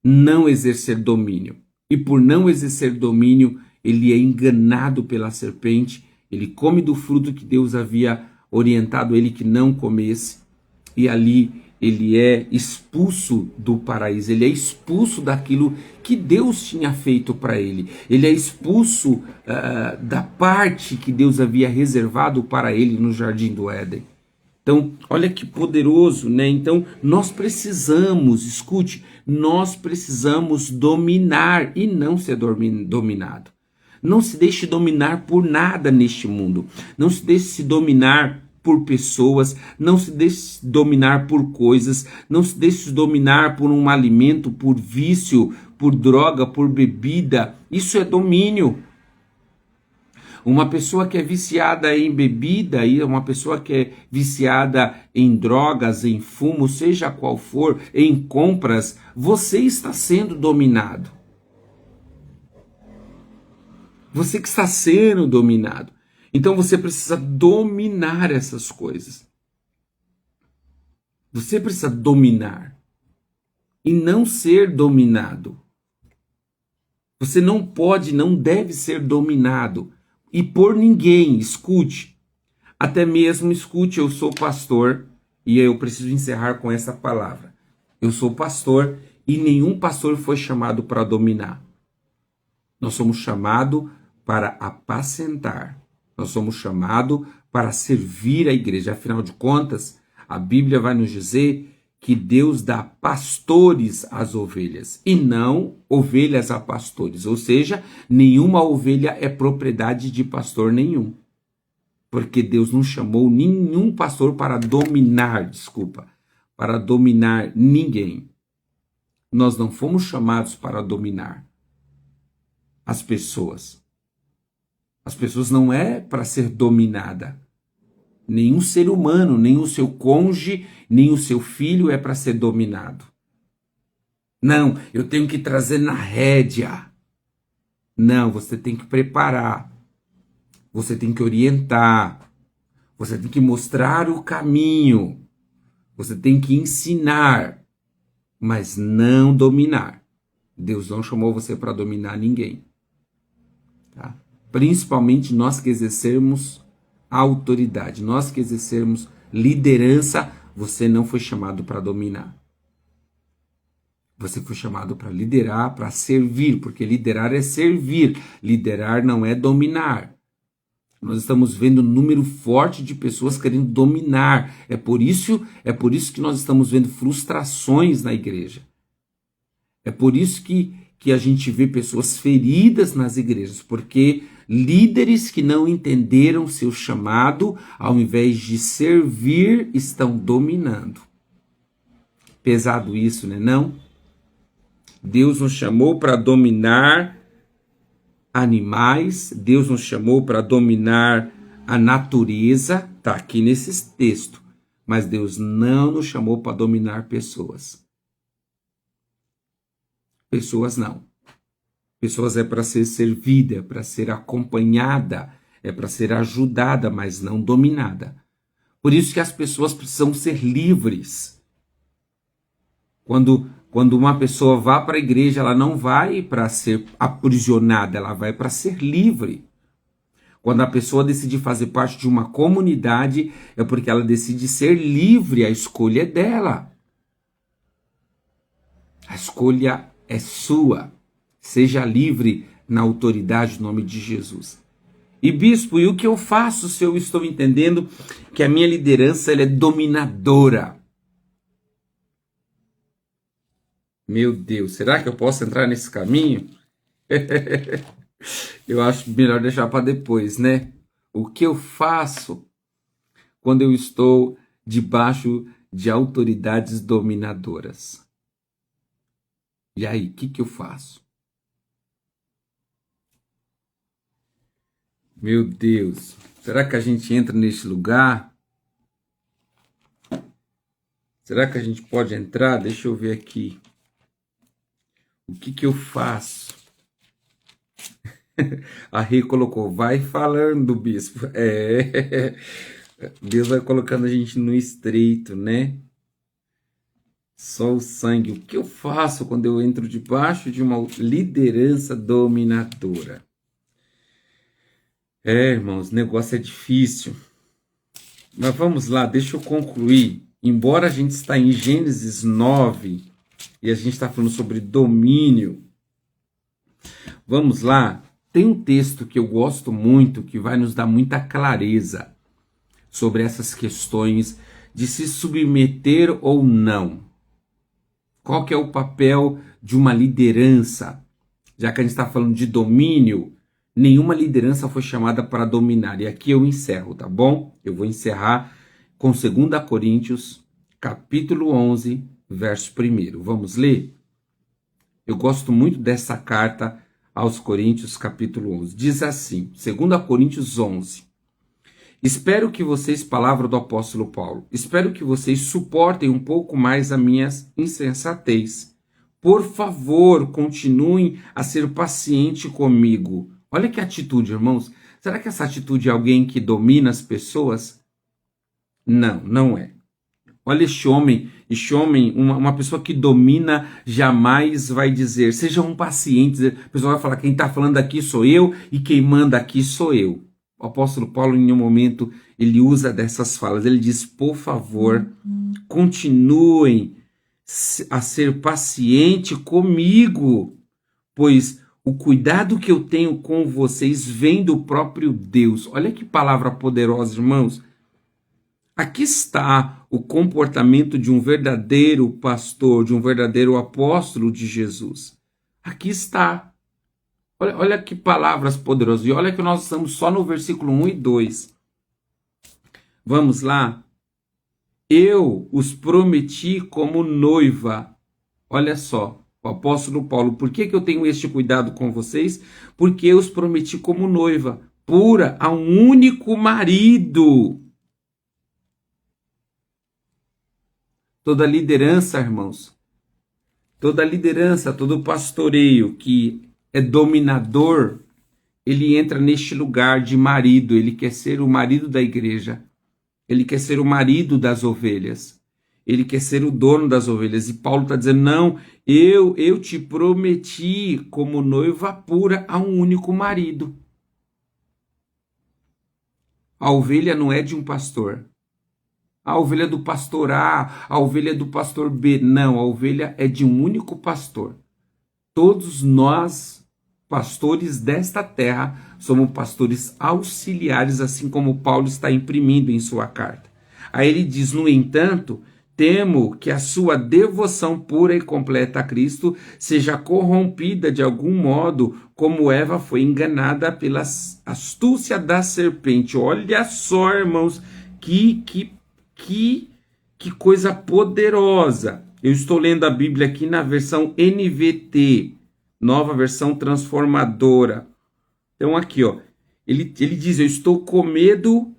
não exercer domínio. E por não exercer domínio, ele é enganado pela serpente, ele come do fruto que Deus havia orientado ele que não comesse, e ali ele é expulso do paraíso, ele é expulso daquilo que Deus tinha feito para ele, ele é expulso da parte que Deus havia reservado para ele no Jardim do Éden. Então, olha que poderoso, né? Então, nós precisamos, escute, nós precisamos dominar e não ser dominado. Não se deixe dominar por nada neste mundo. Não se deixe se dominar por pessoas, não se deixe dominar por coisas, não se deixe dominar por um alimento, por vício, por droga, por bebida. Isso é domínio. Uma pessoa que é viciada em bebida e uma pessoa que é viciada em drogas, em fumo, seja qual for, em compras, você está sendo dominado. Você que está sendo dominado. Então você precisa dominar essas coisas. Você precisa dominar e não ser dominado. Você não pode, não deve ser dominado. E por ninguém, escute, até mesmo escute, eu sou pastor e eu preciso encerrar com essa palavra. Eu sou pastor e nenhum pastor foi chamado para dominar. Nós somos chamados para apacentar. Nós somos chamados para servir a igreja. Afinal de contas, a Bíblia vai nos dizer que Deus dá pastores às ovelhas e não ovelhas a pastores. Ou seja, nenhuma ovelha é propriedade de pastor nenhum. Porque Deus não chamou nenhum pastor para dominar, para dominar ninguém. Nós não fomos chamados para dominar as pessoas. As pessoas não é para ser dominada. Nenhum ser humano, nem o seu cônjuge, nem o seu filho é para ser dominado. Não, eu tenho que trazer na rédea. Não, você tem que preparar. Você tem que orientar. Você tem que mostrar o caminho. Você tem que ensinar, mas não dominar. Deus não chamou você para dominar ninguém. Tá? Principalmente nós que exercermos autoridade, nós que exercermos liderança, você não foi chamado para dominar. Você foi chamado para liderar, para servir, porque liderar é servir, liderar não é dominar. Nós estamos vendo um número forte de pessoas querendo dominar. É por isso que nós estamos vendo frustrações na igreja. É por isso que a gente vê pessoas feridas nas igrejas, porque líderes que não entenderam seu chamado, ao invés de servir, estão dominando. Pesado isso, né? Não? Deus nos chamou para dominar animais, Deus nos chamou para dominar a natureza, está aqui nesse texto, mas Deus não nos chamou para dominar pessoas. Pessoas não. Pessoas é para ser servida, é para ser acompanhada, é para ser ajudada, mas não dominada. Por isso que as pessoas precisam ser livres. Quando uma pessoa vá para a igreja, ela não vai para ser aprisionada, ela vai para ser livre. Quando a pessoa decide fazer parte de uma comunidade, é porque ela decide ser livre, a escolha é dela. A escolha é sua. Seja livre na autoridade do nome de Jesus. E bispo, e o que eu faço se eu estou entendendo que a minha liderança ela é dominadora? Meu Deus, será que eu posso entrar nesse caminho? Eu acho melhor deixar para depois, né? O que eu faço quando eu estou debaixo de autoridades dominadoras? E aí, o que eu faço? Meu Deus, será que a gente entra nesse lugar? Será que a gente pode entrar? Deixa eu ver aqui. O que eu faço? A Rê colocou, vai falando, bispo. Deus vai colocando a gente no estreito, né? Só o sangue. O que eu faço quando eu entro debaixo de uma liderança dominadora? Irmãos, o negócio é difícil. Mas vamos lá, deixa eu concluir. Embora a gente está em Gênesis 9 e a gente está falando sobre domínio, vamos lá. Tem um texto que eu gosto muito, que vai nos dar muita clareza sobre essas questões de se submeter ou não. Qual que é o papel de uma liderança? Já que a gente está falando de domínio, nenhuma liderança foi chamada para dominar. E aqui eu encerro, tá bom? Eu vou encerrar com 2 Coríntios, capítulo 11, verso 1. Vamos ler? Eu gosto muito dessa carta aos Coríntios, capítulo 11. Diz assim, 2 Coríntios 11. Espero que vocês, palavra do apóstolo Paulo, espero que vocês suportem um pouco mais a minha insensatez. Por favor, continuem a ser paciente comigo. Olha que atitude, irmãos. Será que essa atitude é alguém que domina as pessoas? Não, não é. Olha este homem, uma pessoa que domina jamais vai dizer, sejam pacientes. A pessoa vai falar, quem está falando aqui sou eu e quem manda aqui sou eu. O apóstolo Paulo, em um momento, ele usa dessas falas. Ele diz, por favor, continuem a ser paciente comigo, pois O cuidado que eu tenho com vocês vem do próprio Deus. Olha que palavra poderosa, irmãos. Aqui está o comportamento de um verdadeiro pastor, de um verdadeiro apóstolo de Jesus. Aqui está. Olha que palavras poderosas. E olha que nós estamos só no versículo 1 e 2. Vamos lá. Eu os prometi como noiva. Olha só. O apóstolo Paulo, por que eu tenho este cuidado com vocês? Porque eu os prometi como noiva, pura, a um único marido. Toda liderança, irmãos, toda liderança, todo pastoreio que é dominador, ele entra neste lugar de marido, ele quer ser o marido da igreja, ele quer ser o marido das ovelhas. Ele quer ser o dono das ovelhas. E Paulo está dizendo, não, eu te prometi como noiva pura a um único marido. A ovelha não é de um pastor. A ovelha é do pastor A, a ovelha é do pastor B. Não, a ovelha é de um único pastor. Todos nós, pastores desta terra, somos pastores auxiliares, assim como Paulo está imprimindo em sua carta. Aí ele diz, no entanto, temo que a sua devoção pura e completa a Cristo seja corrompida de algum modo, como Eva foi enganada pela astúcia da serpente. Olha só, irmãos, que coisa poderosa. Eu estou lendo a Bíblia aqui na versão NVT, nova versão transformadora. Então aqui, ó, ele diz, eu estou com medo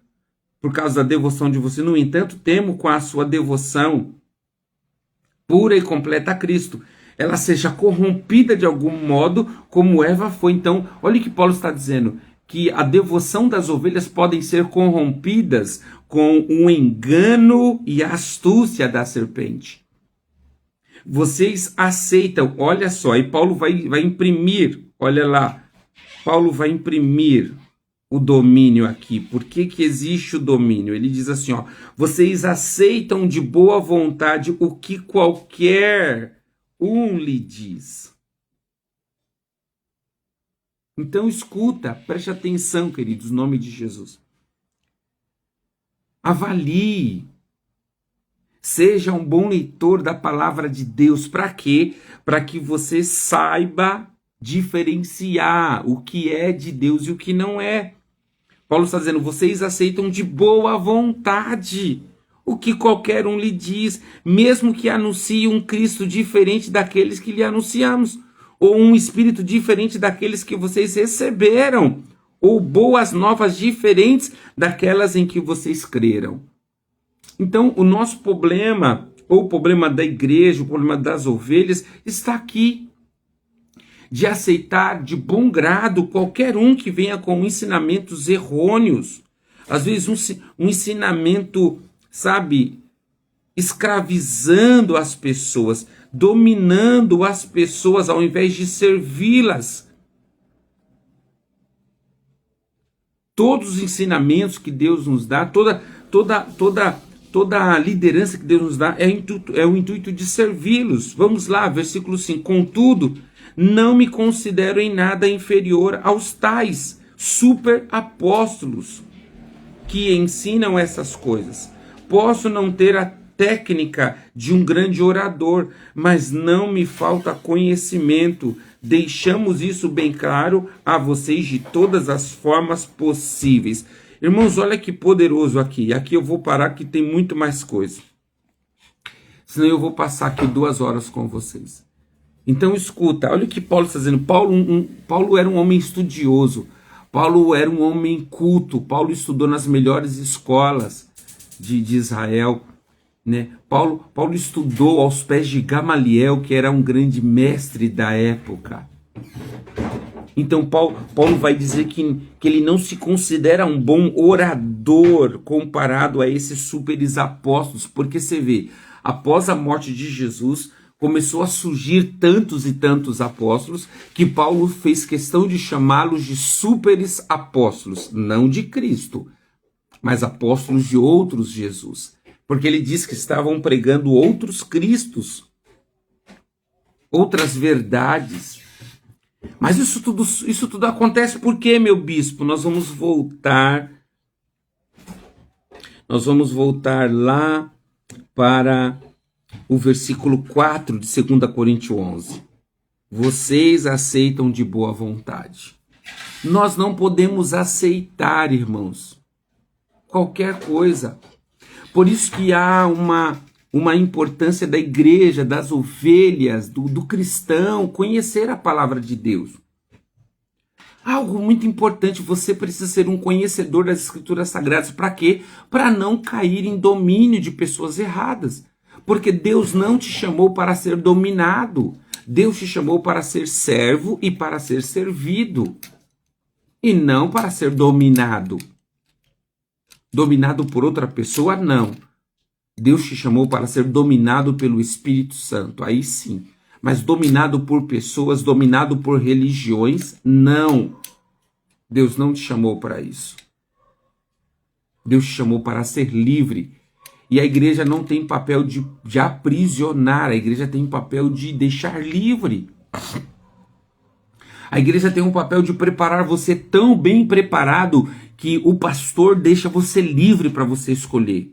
por causa da devoção de você, no entanto, temo com a sua devoção pura e completa a Cristo, ela seja corrompida de algum modo, como Eva foi. Então, olha o que Paulo está dizendo, que a devoção das ovelhas podem ser corrompidas com o engano e a astúcia da serpente. Vocês aceitam, olha só, e Paulo vai imprimir, olha lá, Paulo vai imprimir o domínio aqui. Por que existe o domínio? Ele diz assim, ó, vocês aceitam de boa vontade o que qualquer um lhe diz. Então escuta, preste atenção, queridos, em nome de Jesus. Avalie. Seja um bom leitor da palavra de Deus. Para quê? Para que você saiba diferenciar o que é de Deus e o que não é. Paulo está dizendo, vocês aceitam de boa vontade o que qualquer um lhe diz, mesmo que anuncie um Cristo diferente daqueles que lhe anunciamos, ou um Espírito diferente daqueles que vocês receberam, ou boas novas diferentes daquelas em que vocês creram. Então, o nosso problema, ou o problema da igreja, o problema das ovelhas, está aqui. De aceitar de bom grado qualquer um que venha com ensinamentos errôneos. Às vezes um ensinamento, sabe, escravizando as pessoas, dominando as pessoas ao invés de servi-las. Todos os ensinamentos que Deus nos dá, toda a liderança que Deus nos dá é o intuito de servi-los. Vamos lá, versículo 5. Contudo, não me considero em nada inferior aos tais super apóstolos que ensinam essas coisas. Posso não ter a técnica de um grande orador, mas não me falta conhecimento. Deixamos isso bem claro a vocês de todas as formas possíveis. Irmãos, olha que poderoso aqui. Aqui eu vou parar que tem muito mais coisa. Senão eu vou passar aqui 2 horas com vocês. Então escuta, olha o que Paulo está dizendo. Paulo era um homem estudioso. Paulo era um homem culto. Paulo estudou nas melhores escolas de Israel. Né? Paulo estudou aos pés de Gamaliel, que era um grande mestre da época. Então Paulo vai dizer que ele não se considera um bom orador comparado a esses superes apóstolos, porque você vê, após a morte de Jesus, começou a surgir tantos e tantos apóstolos que Paulo fez questão de chamá-los de superes apóstolos, não de Cristo, mas apóstolos de outros Jesus, porque ele diz que estavam pregando outros Cristos, outras verdades. Mas isso tudo acontece por quê, meu bispo? Nós vamos voltar lá para o versículo 4 de 2 Coríntios 11. Vocês aceitam de boa vontade. Nós não podemos aceitar, irmãos, qualquer coisa. Por isso que há uma importância da igreja, das ovelhas, do cristão, conhecer a palavra de Deus. Algo muito importante, você precisa ser um conhecedor das Escrituras Sagradas. Para quê? Para não cair em domínio de pessoas erradas. Porque Deus não te chamou para ser dominado. Deus te chamou para ser servo e para ser servido. E não para ser dominado. Dominado por outra pessoa, não. Deus te chamou para ser dominado pelo Espírito Santo, aí sim. Mas dominado por pessoas, dominado por religiões, não. Deus não te chamou para isso. Deus te chamou para ser livre. E a igreja não tem papel de aprisionar, a igreja tem papel de deixar livre. A igreja tem um papel de preparar você tão bem preparado que o pastor deixa você livre para você escolher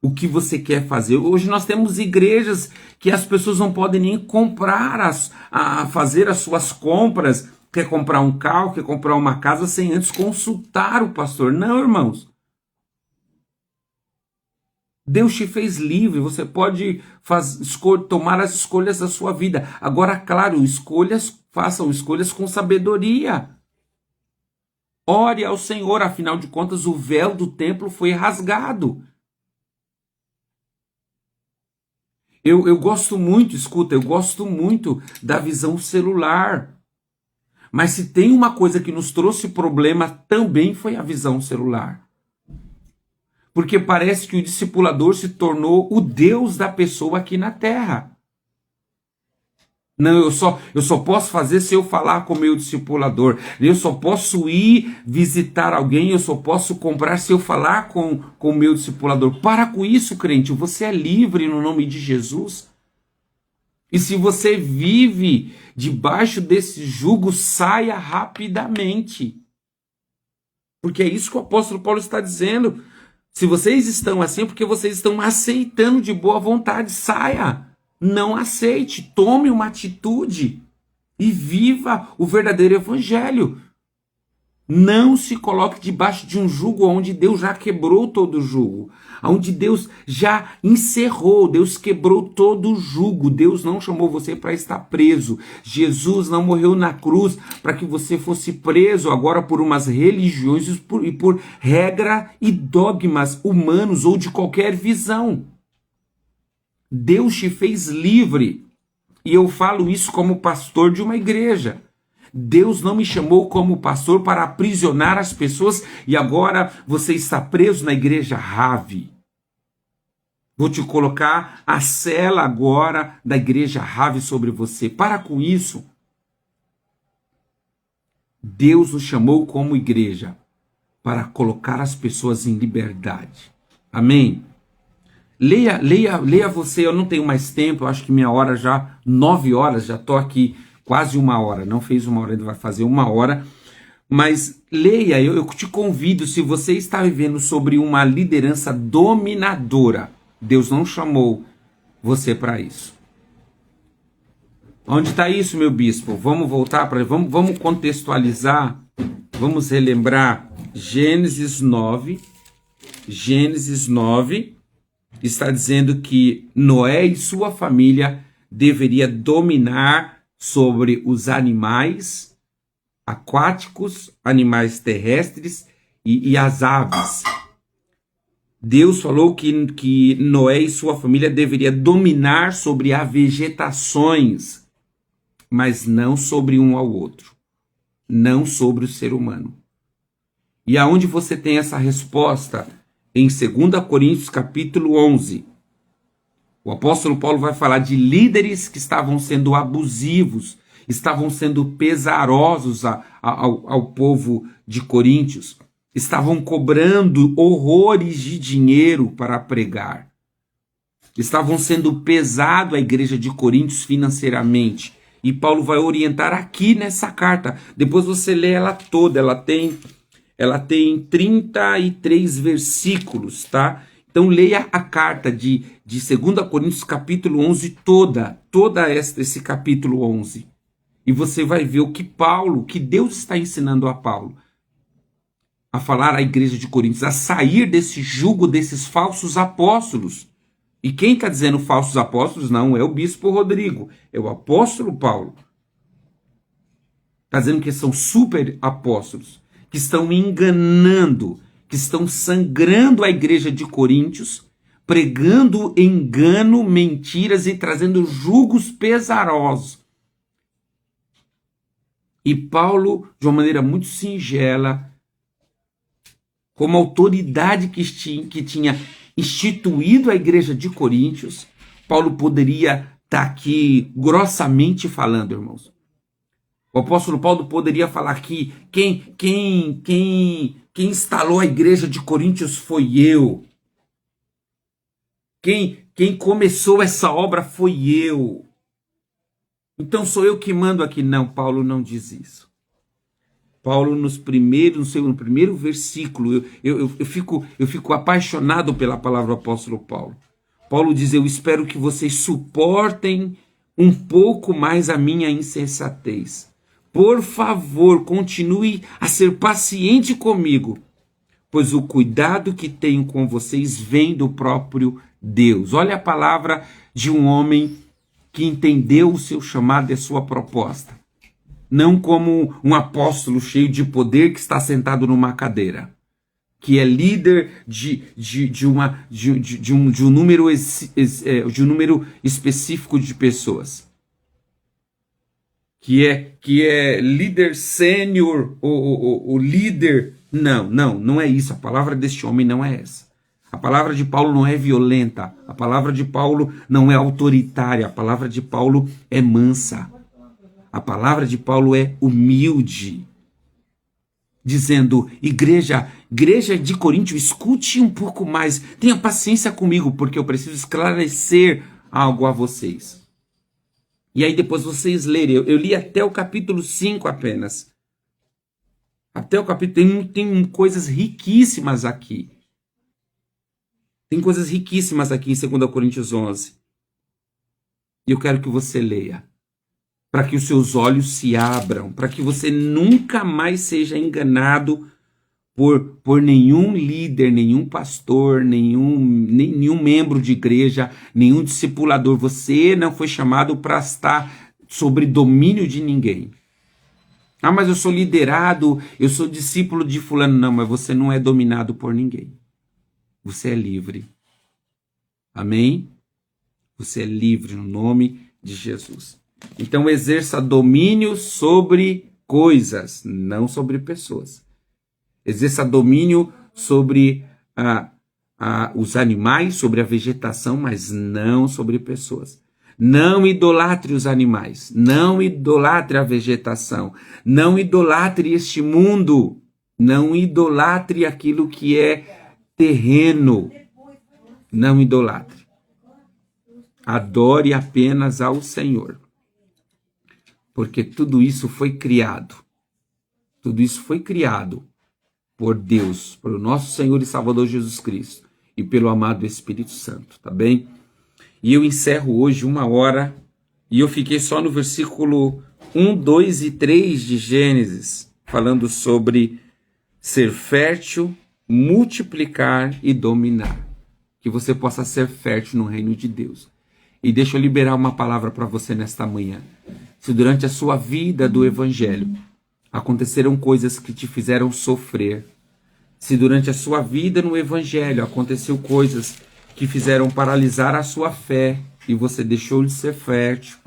o que você quer fazer. Hoje nós temos igrejas que as pessoas não podem nem comprar, fazer as suas compras. Quer comprar um carro, quer comprar uma casa sem antes consultar o pastor. Não, irmãos. Deus te fez livre, você pode tomar as escolhas da sua vida. Agora, claro, façam escolhas com sabedoria. Ore ao Senhor, afinal de contas, o véu do templo foi rasgado. Eu gosto muito, escuta, eu gosto muito da visão celular. Mas se tem uma coisa que nos trouxe problema, também foi a visão celular. Porque parece que o discipulador se tornou o Deus da pessoa aqui na terra. Não, eu só posso fazer se eu falar com o meu discipulador. Eu só posso ir visitar alguém, eu só posso comprar se eu falar com o meu discipulador. Para com isso, crente, você é livre no nome de Jesus. E se você vive debaixo desse jugo, saia rapidamente. Porque é isso que o apóstolo Paulo está dizendo. Se vocês estão assim, é porque vocês estão aceitando de boa vontade, saia. Não aceite, tome uma atitude e viva o verdadeiro evangelho. Não se coloque debaixo de um jugo onde Deus já quebrou todo o jugo, onde Deus já encerrou, Deus quebrou todo o jugo. Deus não chamou você para estar preso. Jesus não morreu na cruz para que você fosse preso agora por umas religiões e por regra e dogmas humanos ou de qualquer visão. Deus te fez livre. E eu falo isso como pastor de uma igreja. Deus não me chamou como pastor para aprisionar as pessoas e agora você está preso na igreja Rave. Vou te colocar a cela agora da igreja Rave sobre você. Para com isso. Deus nos chamou como igreja para colocar as pessoas em liberdade. Amém? Leia você, eu não tenho mais tempo, eu acho que minha hora já, 9 horas, já estou aqui quase 1 hora, não fez 1 hora, ainda vai fazer 1 hora, mas leia, eu te convido, se você está vivendo sobre uma liderança dominadora, Deus não chamou você para isso. Onde está isso, meu bispo? Vamos voltar para, vamos contextualizar, vamos relembrar Gênesis 9, está dizendo que Noé e sua família deveria dominar sobre os animais aquáticos, animais terrestres e as aves. Deus falou que Noé e sua família deveria dominar sobre as vegetações, mas não sobre um ao outro, não sobre o ser humano. E aonde você tem essa resposta? Em 2 Coríntios capítulo 11, o apóstolo Paulo vai falar de líderes que estavam sendo abusivos, estavam sendo pesarosos ao povo de Coríntios, estavam cobrando horrores de dinheiro para pregar, estavam sendo pesado a igreja de Coríntios financeiramente, E Paulo vai orientar aqui nessa carta. Depois você lê ela toda, ela tem 33 versículos, tá? Então leia a carta de 2 Coríntios capítulo 11 esse capítulo 11. E você vai ver o que Deus está ensinando a Paulo. A falar à igreja de Coríntios, a sair desse jugo desses falsos apóstolos. E quem está dizendo falsos apóstolos não é o bispo Rodrigo, é o apóstolo Paulo. Está dizendo que são super apóstolos, que estão enganando, que estão sangrando a igreja de Coríntios, pregando engano, mentiras e trazendo julgos pesarosos. E Paulo, de uma maneira muito singela, como autoridade que tinha instituído a igreja de Coríntios, Paulo poderia estar aqui grossamente falando, irmãos. O apóstolo Paulo poderia falar que quem instalou a igreja de Coríntios foi eu. Quem começou essa obra foi eu. Então sou eu que mando aqui. Não, Paulo não diz isso. Paulo, no primeiro versículo, eu fico apaixonado pela palavra do apóstolo Paulo. Paulo diz, eu espero que vocês suportem um pouco mais a minha insensatez. Por favor, continue a ser paciente comigo, pois o cuidado que tenho com vocês vem do próprio Deus. Olha a palavra de um homem que entendeu o seu chamado e a sua proposta. Não como um apóstolo cheio de poder que está sentado numa cadeira, que é líder de um número específico de pessoas, que é líder sênior, o líder. Não é isso. A palavra deste homem não é essa. A palavra de Paulo não é violenta, a palavra de Paulo não é autoritária, a palavra de Paulo é mansa. A palavra de Paulo é humilde, dizendo, igreja de Coríntio, escute um pouco mais, tenha paciência comigo, porque eu preciso esclarecer algo a vocês. E aí depois vocês lerem, eu li até o capítulo 5 apenas. Até o capítulo, tem coisas riquíssimas aqui. Tem coisas riquíssimas aqui em 2 Coríntios 11. E eu quero que você leia, para que os seus olhos se abram, para que você nunca mais seja enganado por nenhum líder, nenhum pastor, nenhum membro de igreja, nenhum discipulador. Você não foi chamado para estar sobre domínio de ninguém. Ah, mas eu sou liderado, eu sou discípulo de fulano. Não, mas você não é dominado por ninguém. Você é livre. Amém? Você é livre no nome de Jesus. Então exerça domínio sobre coisas, não sobre pessoas. Exerça domínio sobre os animais, sobre a vegetação, mas não sobre pessoas. Não idolatre os animais, não idolatre a vegetação, não idolatre este mundo, não idolatre aquilo que é terreno, não idolatre. Adore apenas ao Senhor. Porque tudo isso foi criado. Tudo isso foi criado por Deus, pelo nosso Senhor e Salvador Jesus Cristo e pelo amado Espírito Santo, tá bem? E eu encerro hoje 1 hora e eu fiquei só no versículo 1, 2 e 3 de Gênesis, falando sobre ser fértil, multiplicar e dominar. Que você possa ser fértil no reino de Deus. E deixa eu liberar uma palavra para você nesta manhã. Se durante a sua vida do Evangelho aconteceram coisas que te fizeram sofrer, se durante a sua vida no Evangelho aconteceu coisas que fizeram paralisar a sua fé e você deixou de ser fértil,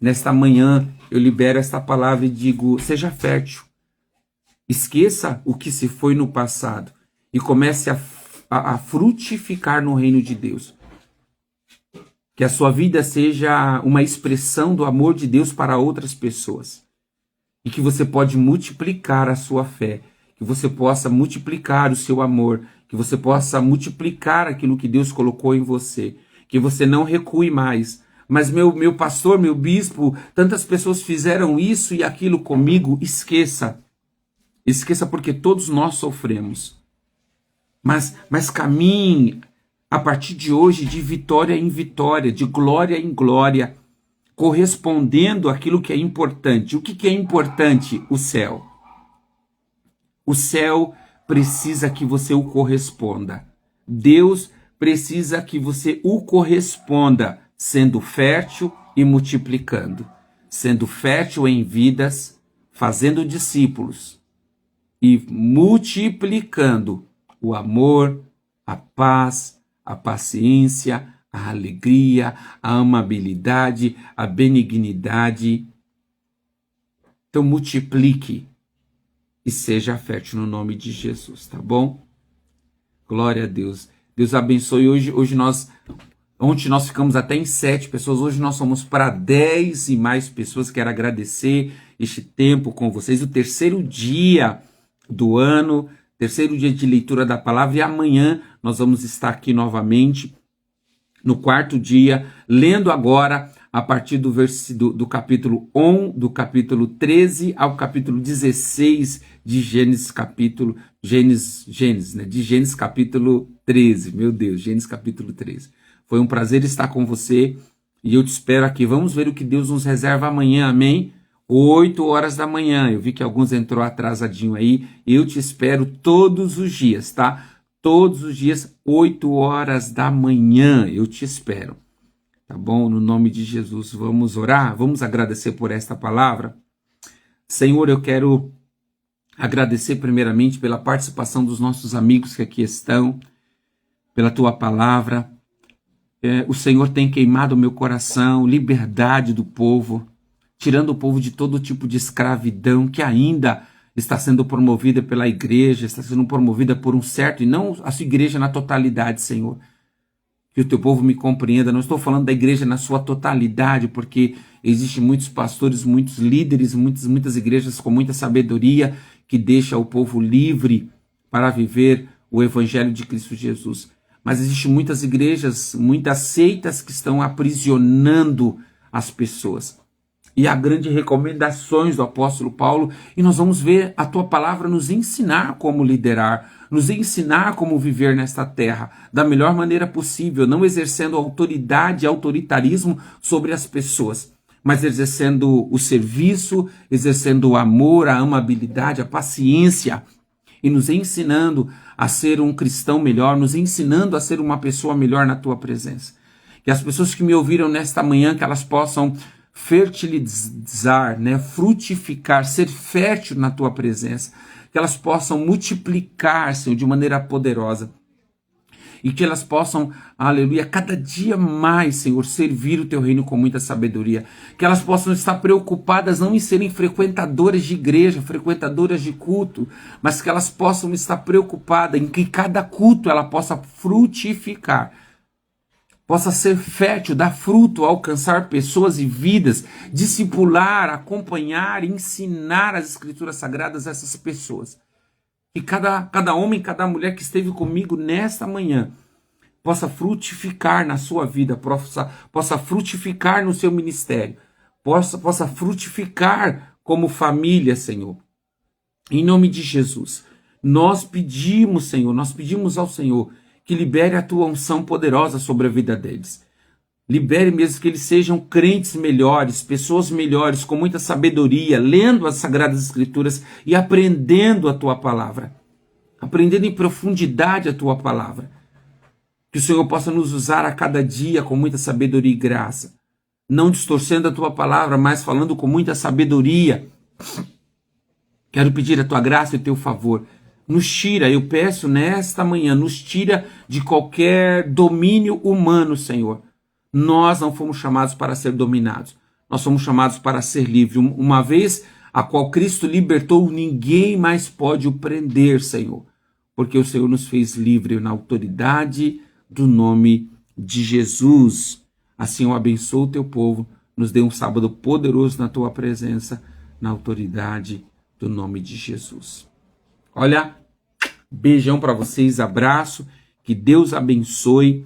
nesta manhã eu libero esta palavra e digo, seja fértil. Esqueça o que se foi no passado e comece a frutificar no reino de Deus. Que a sua vida seja uma expressão do amor de Deus para outras pessoas. E que você pode multiplicar a sua fé. Que você possa multiplicar o seu amor. Que você possa multiplicar aquilo que Deus colocou em você. Que você não recue mais, mas meu pastor, meu bispo, tantas pessoas fizeram isso e aquilo comigo. Esqueça. Esqueça, porque todos nós sofremos. Mas caminhe a partir de hoje de vitória em vitória, de glória em glória, correspondendo àquilo que é importante. O que é importante? O céu. O céu precisa que você o corresponda. Deus precisa que você o corresponda, sendo fértil e multiplicando. Sendo fértil em vidas, fazendo discípulos e multiplicando o amor, a paz, a paciência, a alegria, a amabilidade, a benignidade. Então multiplique e seja fértil no nome de Jesus, tá bom? Glória a Deus. Deus abençoe. Ontem nós ficamos até em 7 pessoas, hoje nós somos para 10 e mais pessoas. Quero agradecer este tempo com vocês, o terceiro dia do ano, terceiro dia de leitura da palavra, e amanhã nós vamos estar aqui novamente, no quarto dia, lendo agora a partir do capítulo 11, do capítulo 13 ao capítulo 16 de Gênesis capítulo 13, meu Deus, Gênesis capítulo 13. Foi um prazer estar com você e eu te espero aqui. Vamos ver o que Deus nos reserva amanhã, amém? 8 horas da manhã, eu vi que alguns entrou atrasadinho aí, eu te espero todos os dias, tá? Todos os dias, 8 horas da manhã, eu te espero, tá bom? No nome de Jesus, vamos orar, vamos agradecer por esta palavra. Senhor, eu quero agradecer primeiramente pela participação dos nossos amigos que aqui estão, pela tua palavra. O Senhor tem queimado o meu coração, liberdade do povo, tirando o povo de todo tipo de escravidão que ainda está sendo promovida pela igreja, está sendo promovida por um certo, e não a sua igreja na totalidade, Senhor. Que o teu povo me compreenda, não estou falando da igreja na sua totalidade, porque existem muitos pastores, muitos líderes, muitas igrejas com muita sabedoria, que deixa o povo livre para viver o evangelho de Cristo Jesus. Mas existem muitas igrejas, muitas seitas que estão aprisionando as pessoas. E há grandes recomendações do apóstolo Paulo, e nós vamos ver a tua palavra nos ensinar como liderar, nos ensinar como viver nesta terra, da melhor maneira possível, não exercendo autoridade e autoritarismo sobre as pessoas, mas exercendo o serviço, exercendo o amor, a amabilidade, a paciência, e nos ensinando a ser um cristão melhor, nos ensinando a ser uma pessoa melhor na tua presença. Que as pessoas que me ouviram nesta manhã, que elas possam fertilizar, frutificar, ser fértil na tua presença, que elas possam multiplicar, Senhor, de maneira poderosa, e que elas possam, aleluia, cada dia mais, Senhor, servir o teu reino com muita sabedoria, que elas possam estar preocupadas não em serem frequentadoras de igreja, frequentadoras de culto, mas que elas possam estar preocupadas em que cada culto ela possa frutificar, possa ser fértil, dar fruto, alcançar pessoas e vidas, discipular, acompanhar, ensinar as escrituras sagradas a essas pessoas. Que cada homem, cada mulher que esteve comigo nesta manhã possa frutificar na sua vida, possa frutificar no seu ministério, possa frutificar como família, Senhor. Em nome de Jesus, nós pedimos, Senhor, nós pedimos ao Senhor que libere a tua unção poderosa sobre a vida deles. Libere mesmo que eles sejam crentes melhores, pessoas melhores, com muita sabedoria, lendo as Sagradas Escrituras e aprendendo a tua palavra. Aprendendo em profundidade a tua palavra. Que o Senhor possa nos usar a cada dia com muita sabedoria e graça. Não distorcendo a tua palavra, mas falando com muita sabedoria. Quero pedir a tua graça e o teu favor. Nos tira, eu peço nesta manhã, nos tira de qualquer domínio humano, Senhor. Nós não fomos chamados para ser dominados. Nós somos chamados para ser livres. Uma vez a qual Cristo libertou, ninguém mais pode o prender, Senhor. Porque o Senhor nos fez livre na autoridade do nome de Jesus. Assim eu abençoo o teu povo. Nos dê um sábado poderoso na tua presença, na autoridade do nome de Jesus. Olha, beijão para vocês, abraço, que Deus abençoe.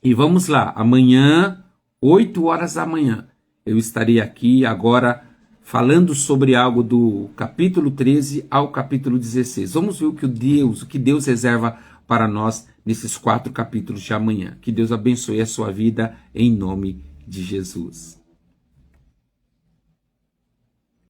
E vamos lá, amanhã, 8 horas da manhã, eu estarei aqui agora falando sobre algo do capítulo 13 ao capítulo 16. Vamos ver o que Deus reserva para nós nesses 4 capítulos de amanhã. Que Deus abençoe a sua vida em nome de Jesus.